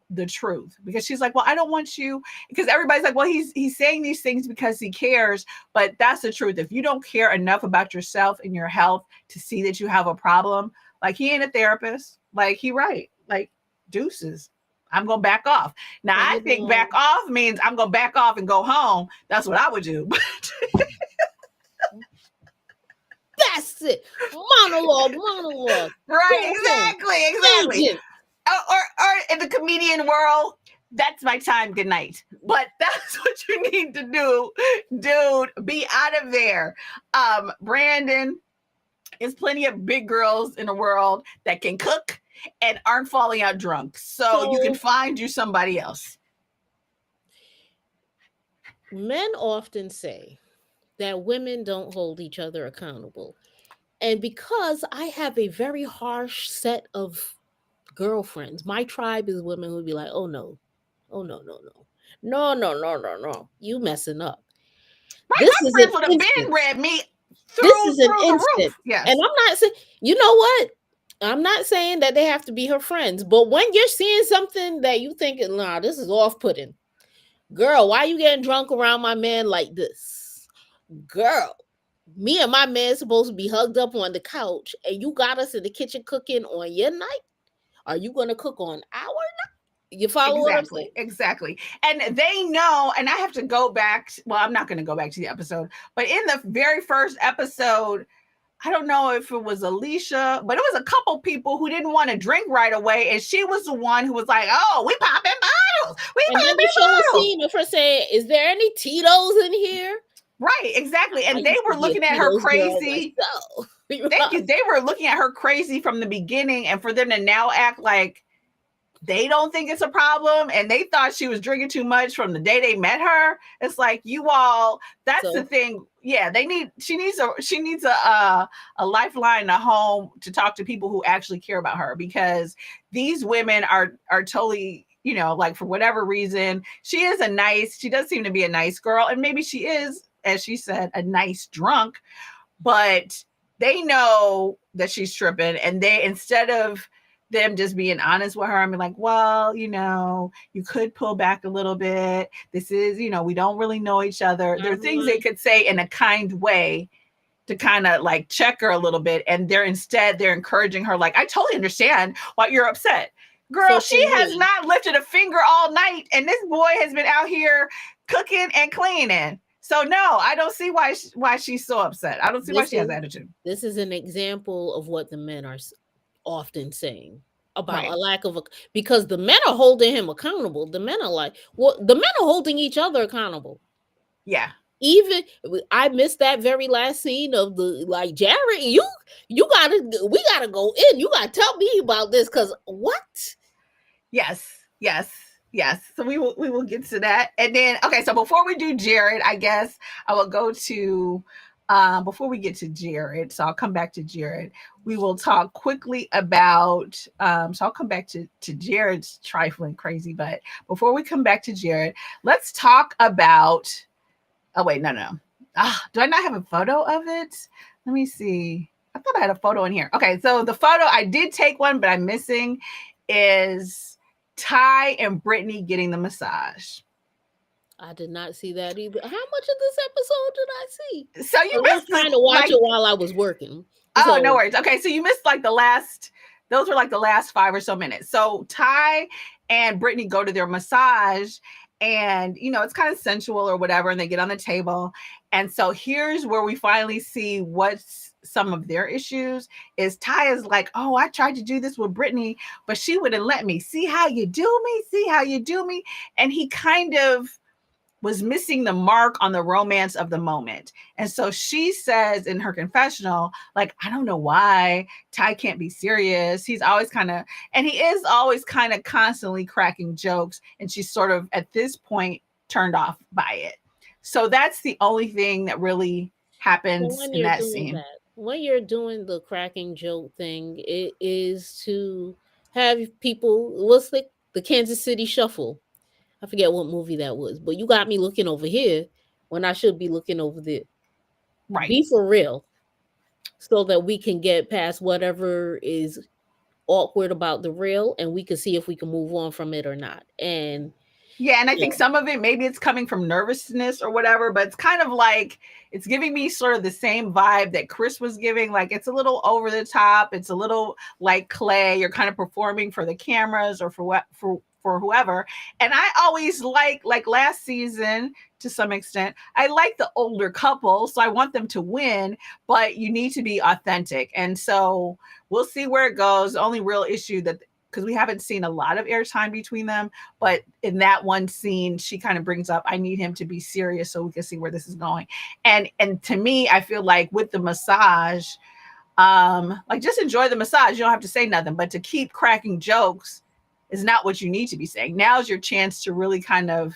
the truth, because she's like, well, I don't want you, because everybody's like, well, he's saying these things because he cares, but that's the truth. If you don't care enough about yourself and your health to see that you have a problem, like, he ain't a therapist, like, he right, like, deuces, I'm gonna back off. Now I think back off means I'm gonna back off and go home. That's what I would do. That's it. Monologue. Right, exactly. Or in the comedian world, that's my time, good night. But that's what you need to do, dude. Be out of there. Brandon, there's plenty of big girls in the world that can cook and aren't falling out drunk. So you can find you somebody else. Men often say that women don't hold each other accountable. And because I have a very harsh set of girlfriends, my tribe is women who would be like, oh no, no, you messing up. Right, my friends would have been read me through the roof. Yes. And I'm not saying, you know what? I'm not saying that they have to be her friends, but when you're seeing something that you think, nah, this is off-putting. Girl, why you getting drunk around my man like this? Girl, me and my man supposed to be hugged up on the couch, and you got us in the kitchen cooking on your night? Are you going to cook on our night? You follow what I'm saying? Exactly. And they know, and I have to go back. Well, I'm not going to go back to the episode, but in the very first episode, I don't know if it was Alicia, but it was a couple people who didn't want to drink right away. And she was the one who was like, oh, we popping bottles. And then the show was scene of her saying, is there any Tito's in here? Right, exactly. And they were looking at her crazy. Thank you. They were looking at her crazy from the beginning, and for them to now act like they don't think it's a problem, and they thought she was drinking too much from the day they met her. It's like, you all, that's the thing. Yeah, she needs a lifeline, a home to talk to people who actually care about her, because these women are totally, like, for whatever reason, she does seem to be a nice girl, and maybe she is, as she said, a nice drunk, but they know that she's tripping, and they, instead of them just being honest with her, like, well, you could pull back a little bit. This is, we don't really know each other. There are things they could say in a kind way to kind of like check her a little bit. And they're encouraging her, like, I totally understand why you're upset. Girl, she has not lifted a finger all night, and this boy has been out here cooking and cleaning. So no, I don't see why she's so upset. I don't see why she has attitude. This is an example of what the men are often saying about a lack of because the men are holding him accountable. The men are like, well, the men are holding each other accountable. Yeah. Even I missed that very last scene of the, like, Jared, we gotta go in. You gotta tell me about this, because what? Yes. So we will get to that. And then, okay, so before we do Jared, I guess I will go to before we get to Jared, so I'll come back to Jared. We will talk quickly about so I'll come back to Jared's trifling crazy, but before we come back to Jared, let's talk about, oh wait, no. Do I not have a photo of it? Let me see. I thought I had a photo in here. Okay, so the photo, I did take one, but I'm missing, is Ty and Brittany getting the massage. I did not see that either. How much of this episode did I see? So you 'Cause I was missed trying the to watch like. it while I was working. Oh, no So worries. Okay, so you missed like the last. Those were like the last 5 or so minutes. So Ty and Brittany go to their massage, and it's kind of sensual or whatever, and they get on the table. And so here's where we finally see what's some of their issues. Is Ty is like, oh, I tried to do this with Brittany, but she wouldn't let me. See how you do me? See how you do me? And he kind of was missing the mark on the romance of the moment. And so she says in her confessional, like, I don't know why Ty can't be serious. He's always and he is always kind of constantly cracking jokes. And she's sort of at this point turned off by it. So that's the only thing that really so happens when in you're that doing scene. that, when you're doing the cracking joke thing, it is to have people. What's the Kansas City Shuffle? I forget what movie that was, but you got me looking over here when I should be looking over there. Right. Be for real, so that we can get past whatever is awkward about the real, and we can see if we can move on from it or not. And Yeah, and I think yeah, some of it, maybe it's coming from nervousness or whatever, but it's kind of like it's giving me sort of the same vibe that Chris was giving. Like it's a little over the top. It's a little like Clay. You're kind of performing for the cameras or for what for whoever. And I always like last season to some extent, I like the older couple, so I want them to win, but you need to be authentic. And so we'll see where it goes. The only real issue that because we haven't seen a lot of airtime between them, but in that one scene, she kind of brings up, I need him to be serious so we can see where this is going. And to me, I feel like with the massage, like just enjoy the massage. You don't have to say nothing, but to keep cracking jokes is not what you need to be saying. Now's your chance to really kind of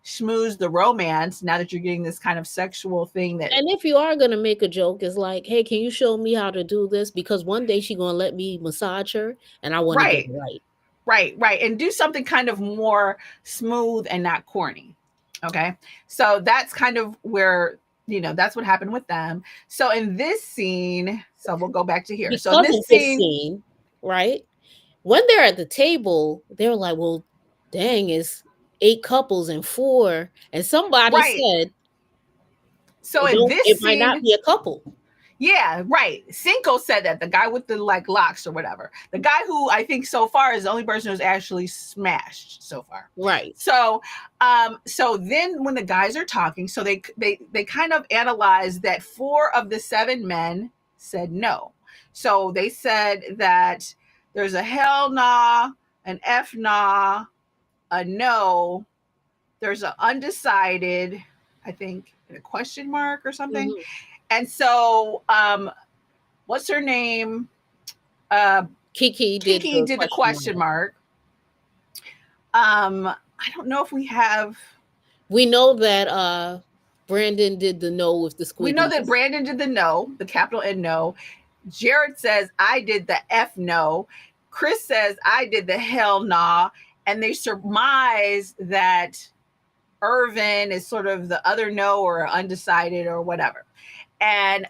schmooze the romance now that you're getting this kind of sexual thing that and if you are gonna make a joke, it's like, hey, can you show me how to do this? Because one day she gonna let me massage her, and I want to get it right, right. right. And do something kind of more smooth and not corny. Okay. So that's kind of where, that's what happened with them. So in this scene, so we'll go back to here. So in Because this of this scene, scene, right? When they're at the table, they're like, well, dang, it's 8 couples and 4. And somebody right. said So in this it might not scene, be a couple. yeah, right. Cinco said that, the guy with the like locks or whatever. The guy who I think so far is the only person who's actually smashed so far. Right. So then when the guys are talking, so they kind of analyze that 4 of the 7 men said no. So they said that there's a hell nah, an F nah, a no, there's an undecided, I think, a question mark or something. Mhm. And so what's her name? Kiki did Kiki the did the question question mark. mark. I don't know if we have. We know that Brandon did the no with the We know that squigglies. Brandon did the no, the capital N no. Jared says I did the F no. Chris says I did the hell nah. And they surmise that Irvin is sort of the other no or undecided or whatever. And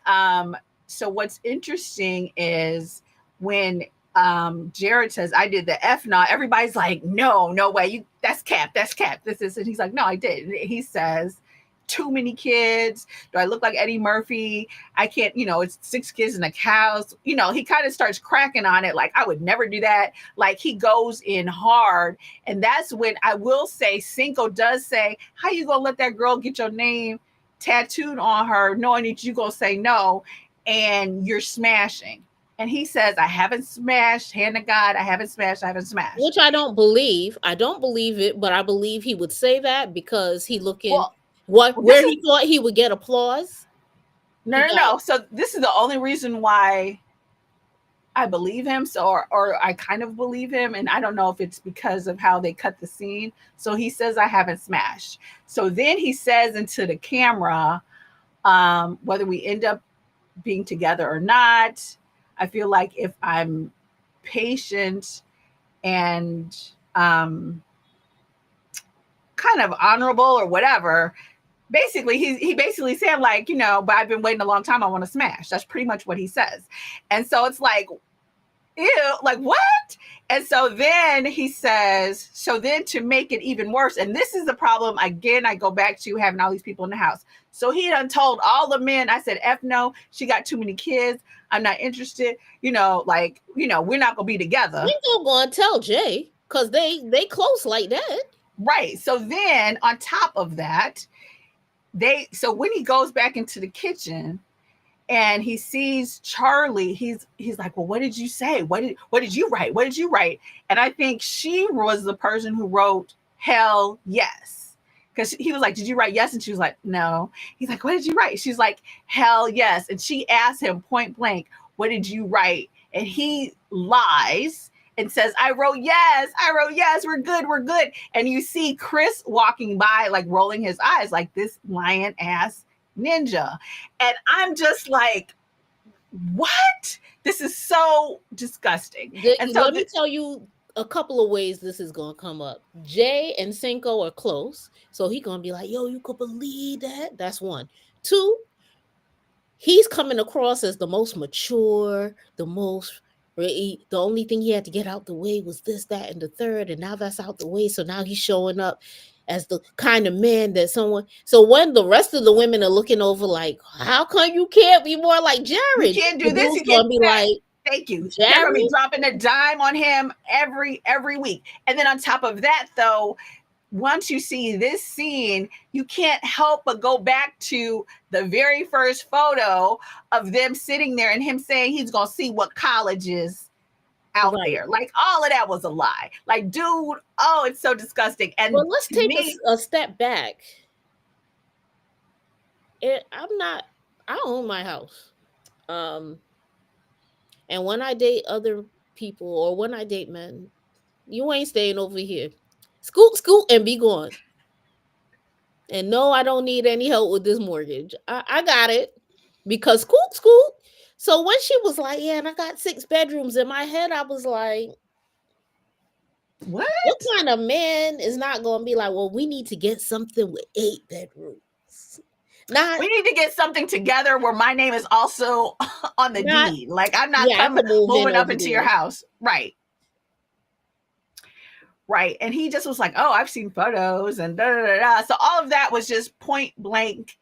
so what's interesting is when Jared says I did the F not, everybody's like, no way, that's cap. This is, and he's like, no, I did. He says, too many kids. Do I look like Eddie Murphy? I can't, it's 6 kids in a house. He kind of starts cracking on it, like I would never do that. Like he goes in hard. And that's when I will say Cinco does say, how you gonna let that girl get your name tattooed on her, knowing that you gonna say no, and you're smashing. And he says, I haven't smashed, hand to God, I haven't smashed. Which I don't believe. I don't believe it, but I believe he would say that because he looking Well, well this where is he thought he would get applause. no, He no, got no. So this is the only reason why I believe him. So, or I kind of believe him. And I don't know if it's because of how they cut the scene. So he says, I haven't smashed. So then he says into the camera, whether we end up being together or not, I feel like if I'm patient and kind of honorable or whatever, basically he basically said like, but I've been waiting a long time, I want to smash. That's pretty much what he says. And so it's like, ew, like what? And so then he says, so then to make it even worse, and this is the problem again, I go back to having all these people in the house. So he done told all the men, I said, F no, she got too many kids. I'm not interested. Like, we're not gonna be together. We ain't gonna tell Jay because they close like that. Right. So then on top of that, so when he goes back into the kitchen and he sees Charlie, he's like, well, what did you say? What did you write? What did you write? And I think she was the person who wrote hell yes. Because he was like, did you write yes? And she was like, no. He's like, what did you write? She's like, hell yes. And she asked him point blank, what did you write? And he lies and says, I wrote yes. We're good. And you see Chris walking by, like rolling his eyes, like this lion ass ninja. And I'm just like, what? This is so disgusting. And so Let me tell you a couple of ways this is gonna come up. Jay and Cinco are close, so he gonna be like, "Yo, you could believe that?" That's one. Two, he's coming across as the most mature, the only thing he had to get out the way was this, that, and the third, and now that's out the way. So now he's showing up as the kind of man that someone. So when the rest of the women are looking over, like, how come you can't be more like Jared? You can't do this. You can't be like, thank you. Jared? They're gonna be dropping a dime on him every week. And then on top of that, though, once you see this scene, you can't help but go back to the very first photo of them sitting there and him saying he's going to see what colleges out there. Like, all of that was a lie. Like, dude, oh, it's so disgusting. And well, let's take a step back. I own my house. And when I date other people or when I date men, you ain't staying over here. Scoot, and be gone. And no, I don't need any help with this mortgage. I got it. Because scoot. So when she was like, yeah, and I got 6 bedrooms, in my head, I was like, what kind of man is not going to be like, well, we need to get something with 8 bedrooms? We need to get something together where my name is also on the deed. Like, I'm not moving up into your house. Right. And he just was like, oh, I've seen photos and da da da. So all of that was just point blank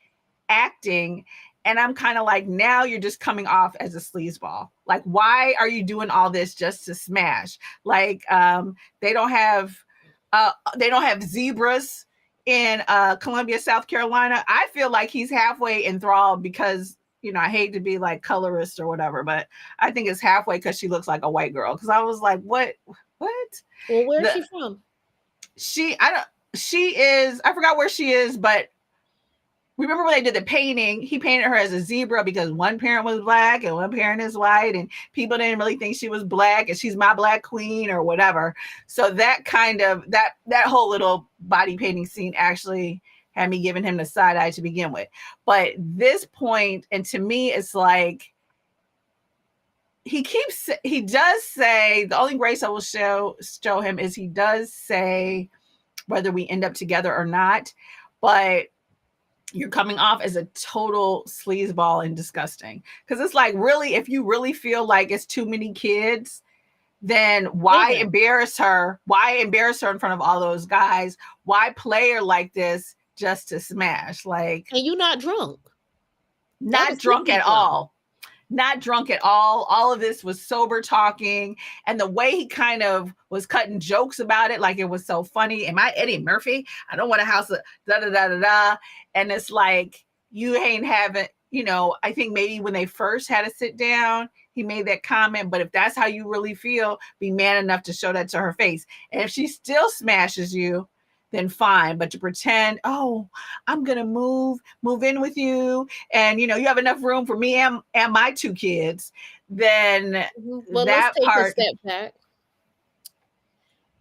acting. And I'm kind of like, now you're just coming off as a sleazeball. Like, why are you doing all this just to smash? Like, they don't have zebras in Columbia, South Carolina. I feel like he's halfway enthralled because, I hate to be like colorist or whatever, but I think it's halfway because she looks like a white girl. Because I was like, what? Well, where's she from? I forgot where she is, but remember when they did the painting, he painted her as a zebra because one parent was black and one parent is white, and people didn't really think she was black and she's my black queen or whatever. So that kind of, that whole little body painting scene actually had me giving him the side eye to begin with. But this point, and to me, it's like, he does say, the only grace I will show him is he does say whether we end up together or not, but you're coming off as a total sleazeball and disgusting. Because it's like, really, if you really feel like it's too many kids, then why embarrass her? Why embarrass her in front of all those guys? Why play her like this just to smash? Like, and you're not drunk. Not drunk at all. Not drunk at all. All of this was sober talking. And the way he kind of was cutting jokes about it, like it was so funny. Am I Eddie Murphy? I don't want a house of da-da-da-da-da. And it's like, you ain't having, I think maybe when they first had to sit down, he made that comment. But if that's how you really feel, be man enough to show that to her face. And if she still smashes you, then fine. But to pretend, oh, I'm gonna move in with you, and you have enough room for me and my 2 kids, then well, that let's take part. A step back.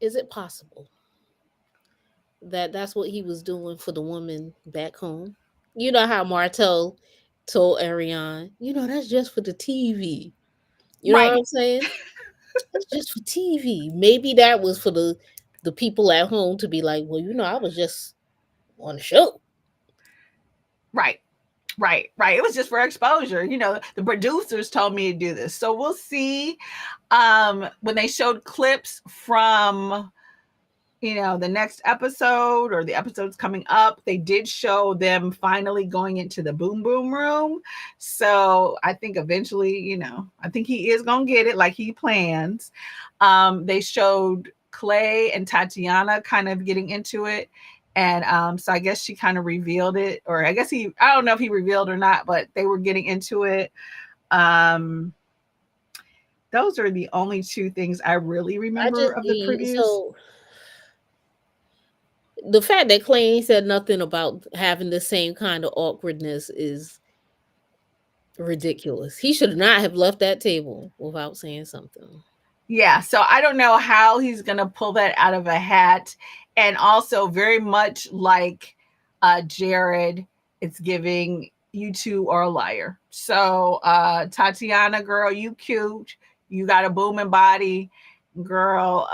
Is it possible that that's what he was doing for the woman back home? You know how Martell told Ariane, that's just for the TV. You know what I'm saying? That's just for TV. Maybe that was for the people at home to be like, well, I was just on the show. Right. Right. It was just for exposure. The producers told me to do this. So we'll see. When they showed clips from the next episode or the episodes coming up, they did show them finally going into the boom boom room. So I think eventually, I think he is going to get it like he plans. They showed Clay and Tatiana kind of getting into it. And so I guess she kind of revealed it, or I don't know if he revealed or not, but they were getting into it. Those are the only two things I really remember of the previews. So the fact that Clay ain't said nothing about having the same kind of awkwardness is ridiculous. He should not have left that table without saying something. Yeah, so I don't know how he's going to pull that out of a hat. And also very much like Jared, it's giving you two are a liar. So Tatiana, girl, you cute. You got a booming body. Girl,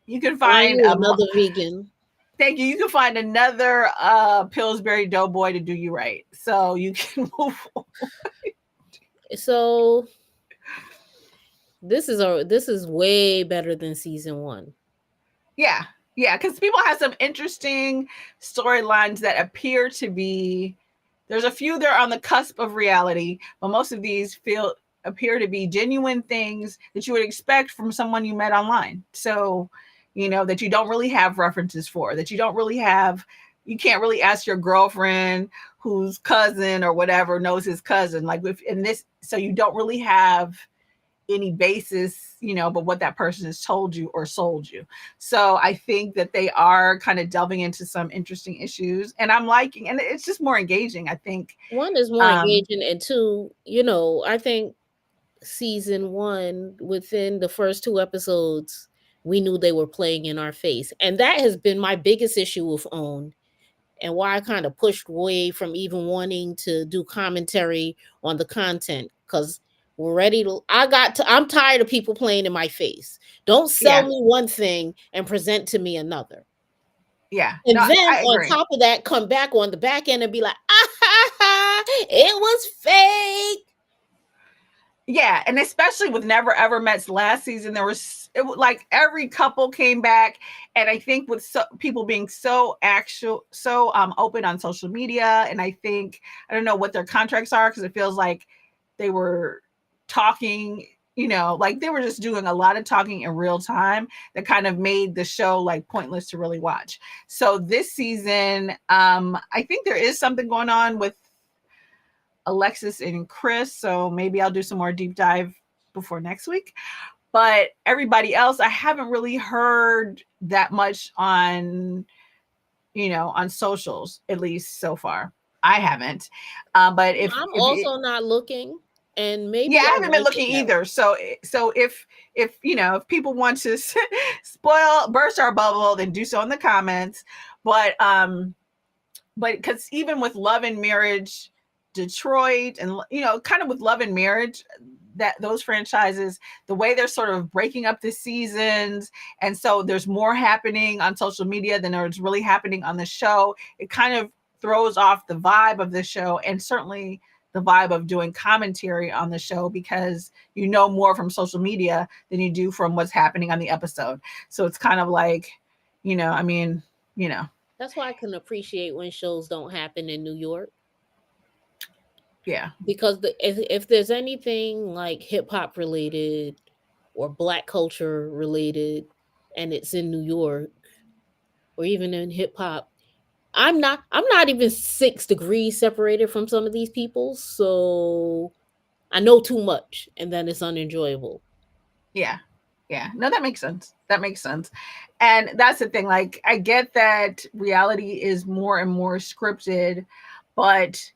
you can find another vegan. Thank you. You can find another Pillsbury Doughboy to do you right. So you can move forward. So this is way better than season 1. Yeah, because people have some interesting storylines that appear to be. There's a few that are on the cusp of reality, but most of these appear to be genuine things that you would expect from someone you met online. So, that you don't really have references for, that you don't really have. You can't really ask your girlfriend whose cousin or whatever knows his cousin. Like in this, so you don't really have any basis, but what that person has told you or sold you. So I think that they are kind of delving into some interesting issues, and I'm liking, and it's just more engaging. I think 1 is more engaging, and 2, I think season 1, within the first 2 episodes, we knew they were playing in our face, and that has been my biggest issue with OWN, and why I kind of pushed away from even wanting to do commentary on the content, because we're ready to. I'm tired of people playing in my face. Don't sell me one thing and present to me another. Yeah. And then on top of that, come back on the back end and be like, it was fake. Yeah, and especially with Never Ever Met's last season, it was like every couple came back, and I think with people being so open on social media, and I don't know what their contracts are, because it feels like they were talking, like they were just doing a lot of talking in real time that kind of made the show like pointless to really watch. So this season, I think there is something going on with Alexis and Chris, so maybe I'll do some more deep dive before next week. But everybody else, I haven't really heard that much on socials, at least so far. I haven't. But I'm also not looking, and maybe I haven't been looking either. So if people want to burst our bubble, then do so in the comments. But because even with Love and Marriage Detroit, and kind of with Love and Marriage, that those franchises, the way they're sort of breaking up the seasons, and so there's more happening on social media than there's really happening on the show. It kind of throws off the vibe of the show, and certainly the vibe of doing commentary on the show, because you know more from social media than you do from what's happening on the episode. So it's kind of like, That's why I can appreciate when shows don't happen in New York. Yeah. Because if there's anything like hip hop related or Black culture related, and it's in New York, or even in hip hop, I'm not even 6 degrees separated from some of these people, so I know too much, and then it's unenjoyable. Yeah. No, that makes sense. And that's the thing. Like, I get that reality is more and more scripted, but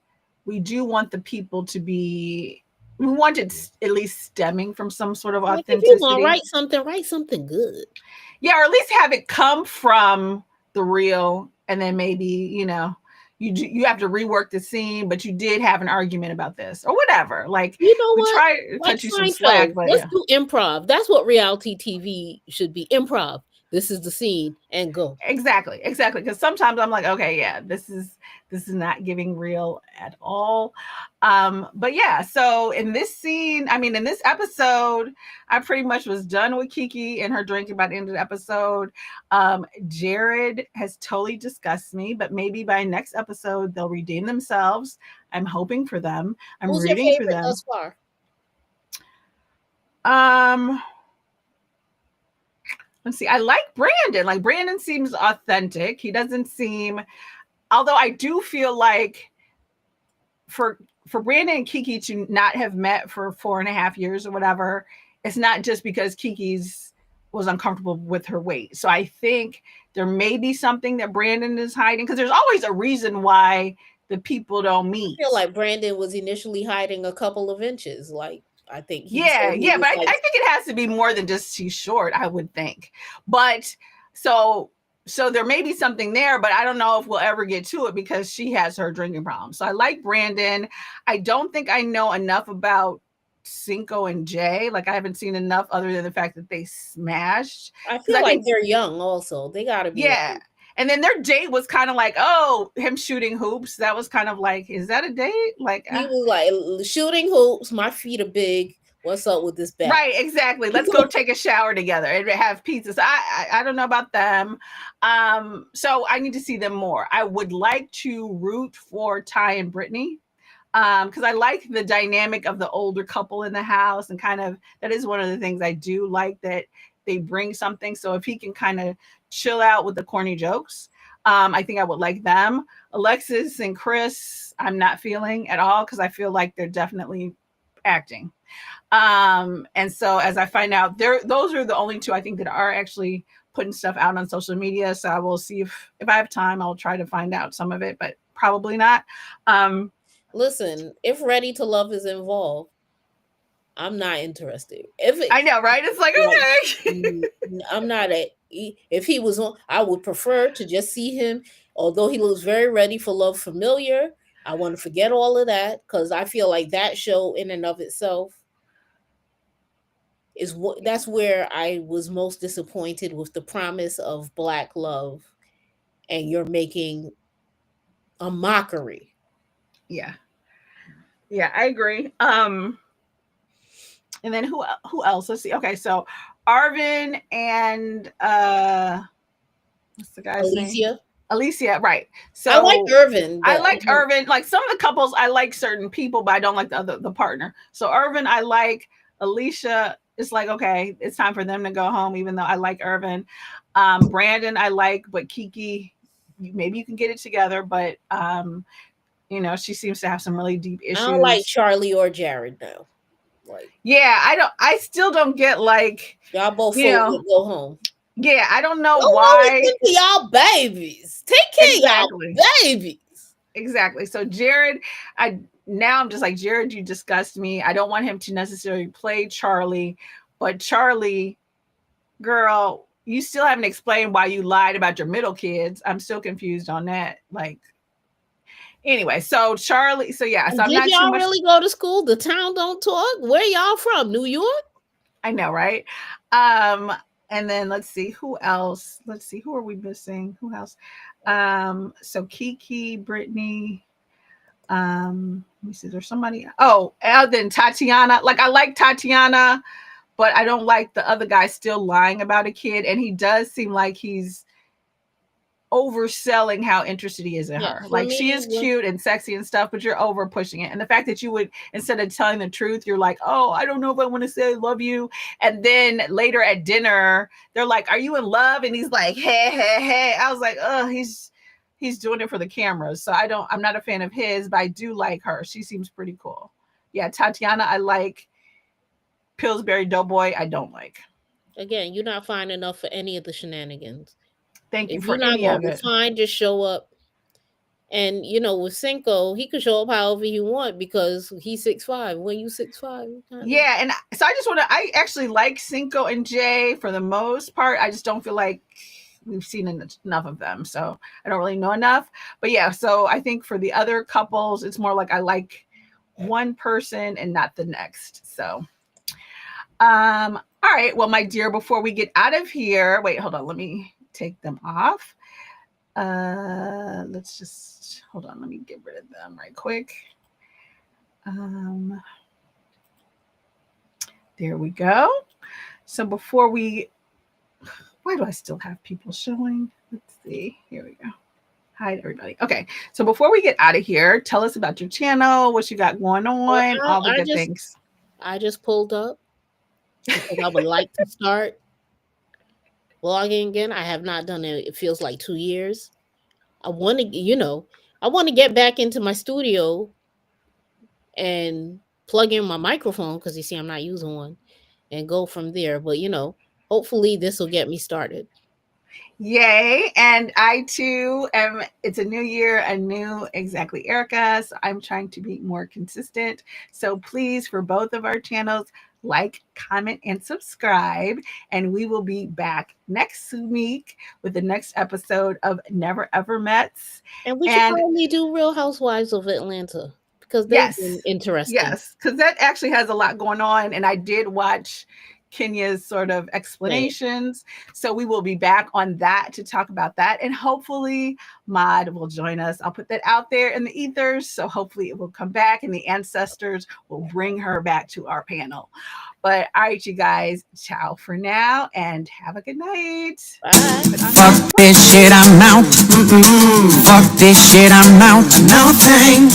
we do want the people to be. We want it at least stemming from some sort of authenticity. If you want to write something good. Yeah, or at least have it come from the real, and then maybe you have to rework the scene, but you did have an argument about this or whatever. Like, we try to cut you some slack, but let's do improv. That's what reality TV should be. Improv. this is the scene and go. Exactly. Because sometimes I'm like, okay, yeah, this is not giving real at all. But yeah, so in this scene, I mean, in this episode, I pretty much was done with Kiki and her drinking by the end of the episode. Jared has totally disgusted me, but maybe by next episode they'll redeem themselves. I'm hoping for them. I'm Who's your rooting for favorite them. thus far? Let's see. I like Brandon. Like Brandon seems authentic. He doesn't seem, although I do feel like for Brandon and Kiki to not have met for 4.5 years or whatever, it's not just because Kiki's was uncomfortable with her weight. So I think there may be something that Brandon is hiding, because there's always a reason why the people don't meet. I feel like Brandon was initially hiding a couple of inches. Like, I think he but I like, think it has to be more than just she's short, I would think. But so there may be something there, but I don't know if we'll ever get to it because she has her drinking problem. So I like Brandon. I don't think I know enough about Cinco and Jay. Like I haven't seen enough other than the fact that they smashed. I feel like they're young also. They gotta be. Yeah. And then their date was kind of like, oh, him shooting hoops. That was kind of like, is that a date? Like he was like shooting hoops. My feet are big. What's up with this bat? Right, exactly. Let's go take a shower together and have pizzas. I don't know about them. So I need to see them more. I would like to root for Ty and Brittany. Because I like the dynamic of the older couple in the house, and kind of that is one of the things I do like, that they bring something. So if he can kind of chill out with the corny jokes, I think I would like them. Alexis and Chris, I'm not feeling at all, because I feel like they're definitely acting. And so as I find out, those are the only two I think that are actually putting stuff out on social media. So I will see if I have time, I'll try to find out some of it, but probably not. Listen, if Ready to Love is involved, I'm not interested. I know, right? It's like, okay. I'm not if he was on, I would prefer to just see him, although he looks very ready for love familiar. I want to forget all of that, because I feel like that show in and of itself is that's where I was most disappointed with the promise of Black love, and you're making a mockery. Yeah, I agree. And then who else? Let's see. Okay, so Arvin and what's the guy's name? Alicia, right. So I like Irvin. I like Irvin. Like some of the couples, I like certain people, but I don't like the partner. So Irvin, I like. Alicia, it's like, okay, it's time for them to go home, even though I like Irvin. Brandon, I like, but Kiki, maybe you can get it together, but she seems to have some really deep issues. I don't like Charlie or Jared though. Like, yeah, I still don't get, like, y'all both go home. Yeah, I don't know why. Y'all babies. Take care of y'all babies. Exactly. So Jared, now I'm just like, Jared, you disgust me. I don't want him to necessarily play Charlie, but Charlie, girl, you still haven't explained why you lied about your middle kids. I'm still confused on that. Like, anyway, so Charlie, so yeah. So did y'all really go to school? The town don't talk? Where y'all from? New York? I know, right? And then let's see who else. Let's see, who are we missing? Who else? So Kiki, Brittany. Let me see. There's somebody. Oh, and then Tatiana. Like, I like Tatiana, but I don't like the other guy still lying about a kid. And he does seem like he's overselling how interested he is in her. Like, she is cute and sexy and stuff, but you're over pushing it. And the fact that you would, instead of telling the truth, you're like, oh, I don't know if I want to say I love you. And then later at dinner, they're like, are you in love? And he's like, hey. I was like, oh, he's doing it for the cameras. So I'm not a fan of his, but I do like her. She seems pretty cool. Yeah, Tatiana, I like. Pillsbury Doughboy, I don't like. Again, you're not fine enough for any of the shenanigans. Thank you if for you're not any of it. Fine, just show up. And with Cinco, he could show up however you want, because he's 6'5". When you 6'5", yeah. And so I actually like Cinco and Jay for the most part. I just don't feel like we've seen enough of them, so I don't really know enough. But yeah, so I think for the other couples, it's more like I like one person and not the next. So all All right. Well, my dear, before we get out of here, wait, hold on. Let me take them off. Let's just hold on. Let me get rid of them right quick. There we go. So before we, why do I still have people showing? Let's see. Here we go. Hi, everybody. Okay. So before we get out of here, tell us about your channel, what you got going on, all the good things. I just pulled up because I would like to start vlogging again. I have not done it. It feels like 2 years. I want to, I want to get back into my studio and plug in my microphone because you see I'm not using one and go from there. But hopefully this will get me started. Yay. And I too am, it's a new year, a new exactly Erica. So I'm trying to be more consistent. So please, for both of our channels, like, comment, and subscribe. And we will be back next week with the next episode of Never Ever Mets. And we should probably do Real Housewives of Atlanta because they've been interesting. Yes, because that actually has a lot going on. And I did watch Kenya's sort of explanations. Right. So we will be back on that to talk about that. And hopefully Maud will join us. I'll put that out there in the ethers. So hopefully it will come back and the ancestors will bring her back to our panel. But all right, you guys, ciao for now and have a good night. Bye. Fuck this shit, I'm out. Fuck this shit, I'm out. No thanks.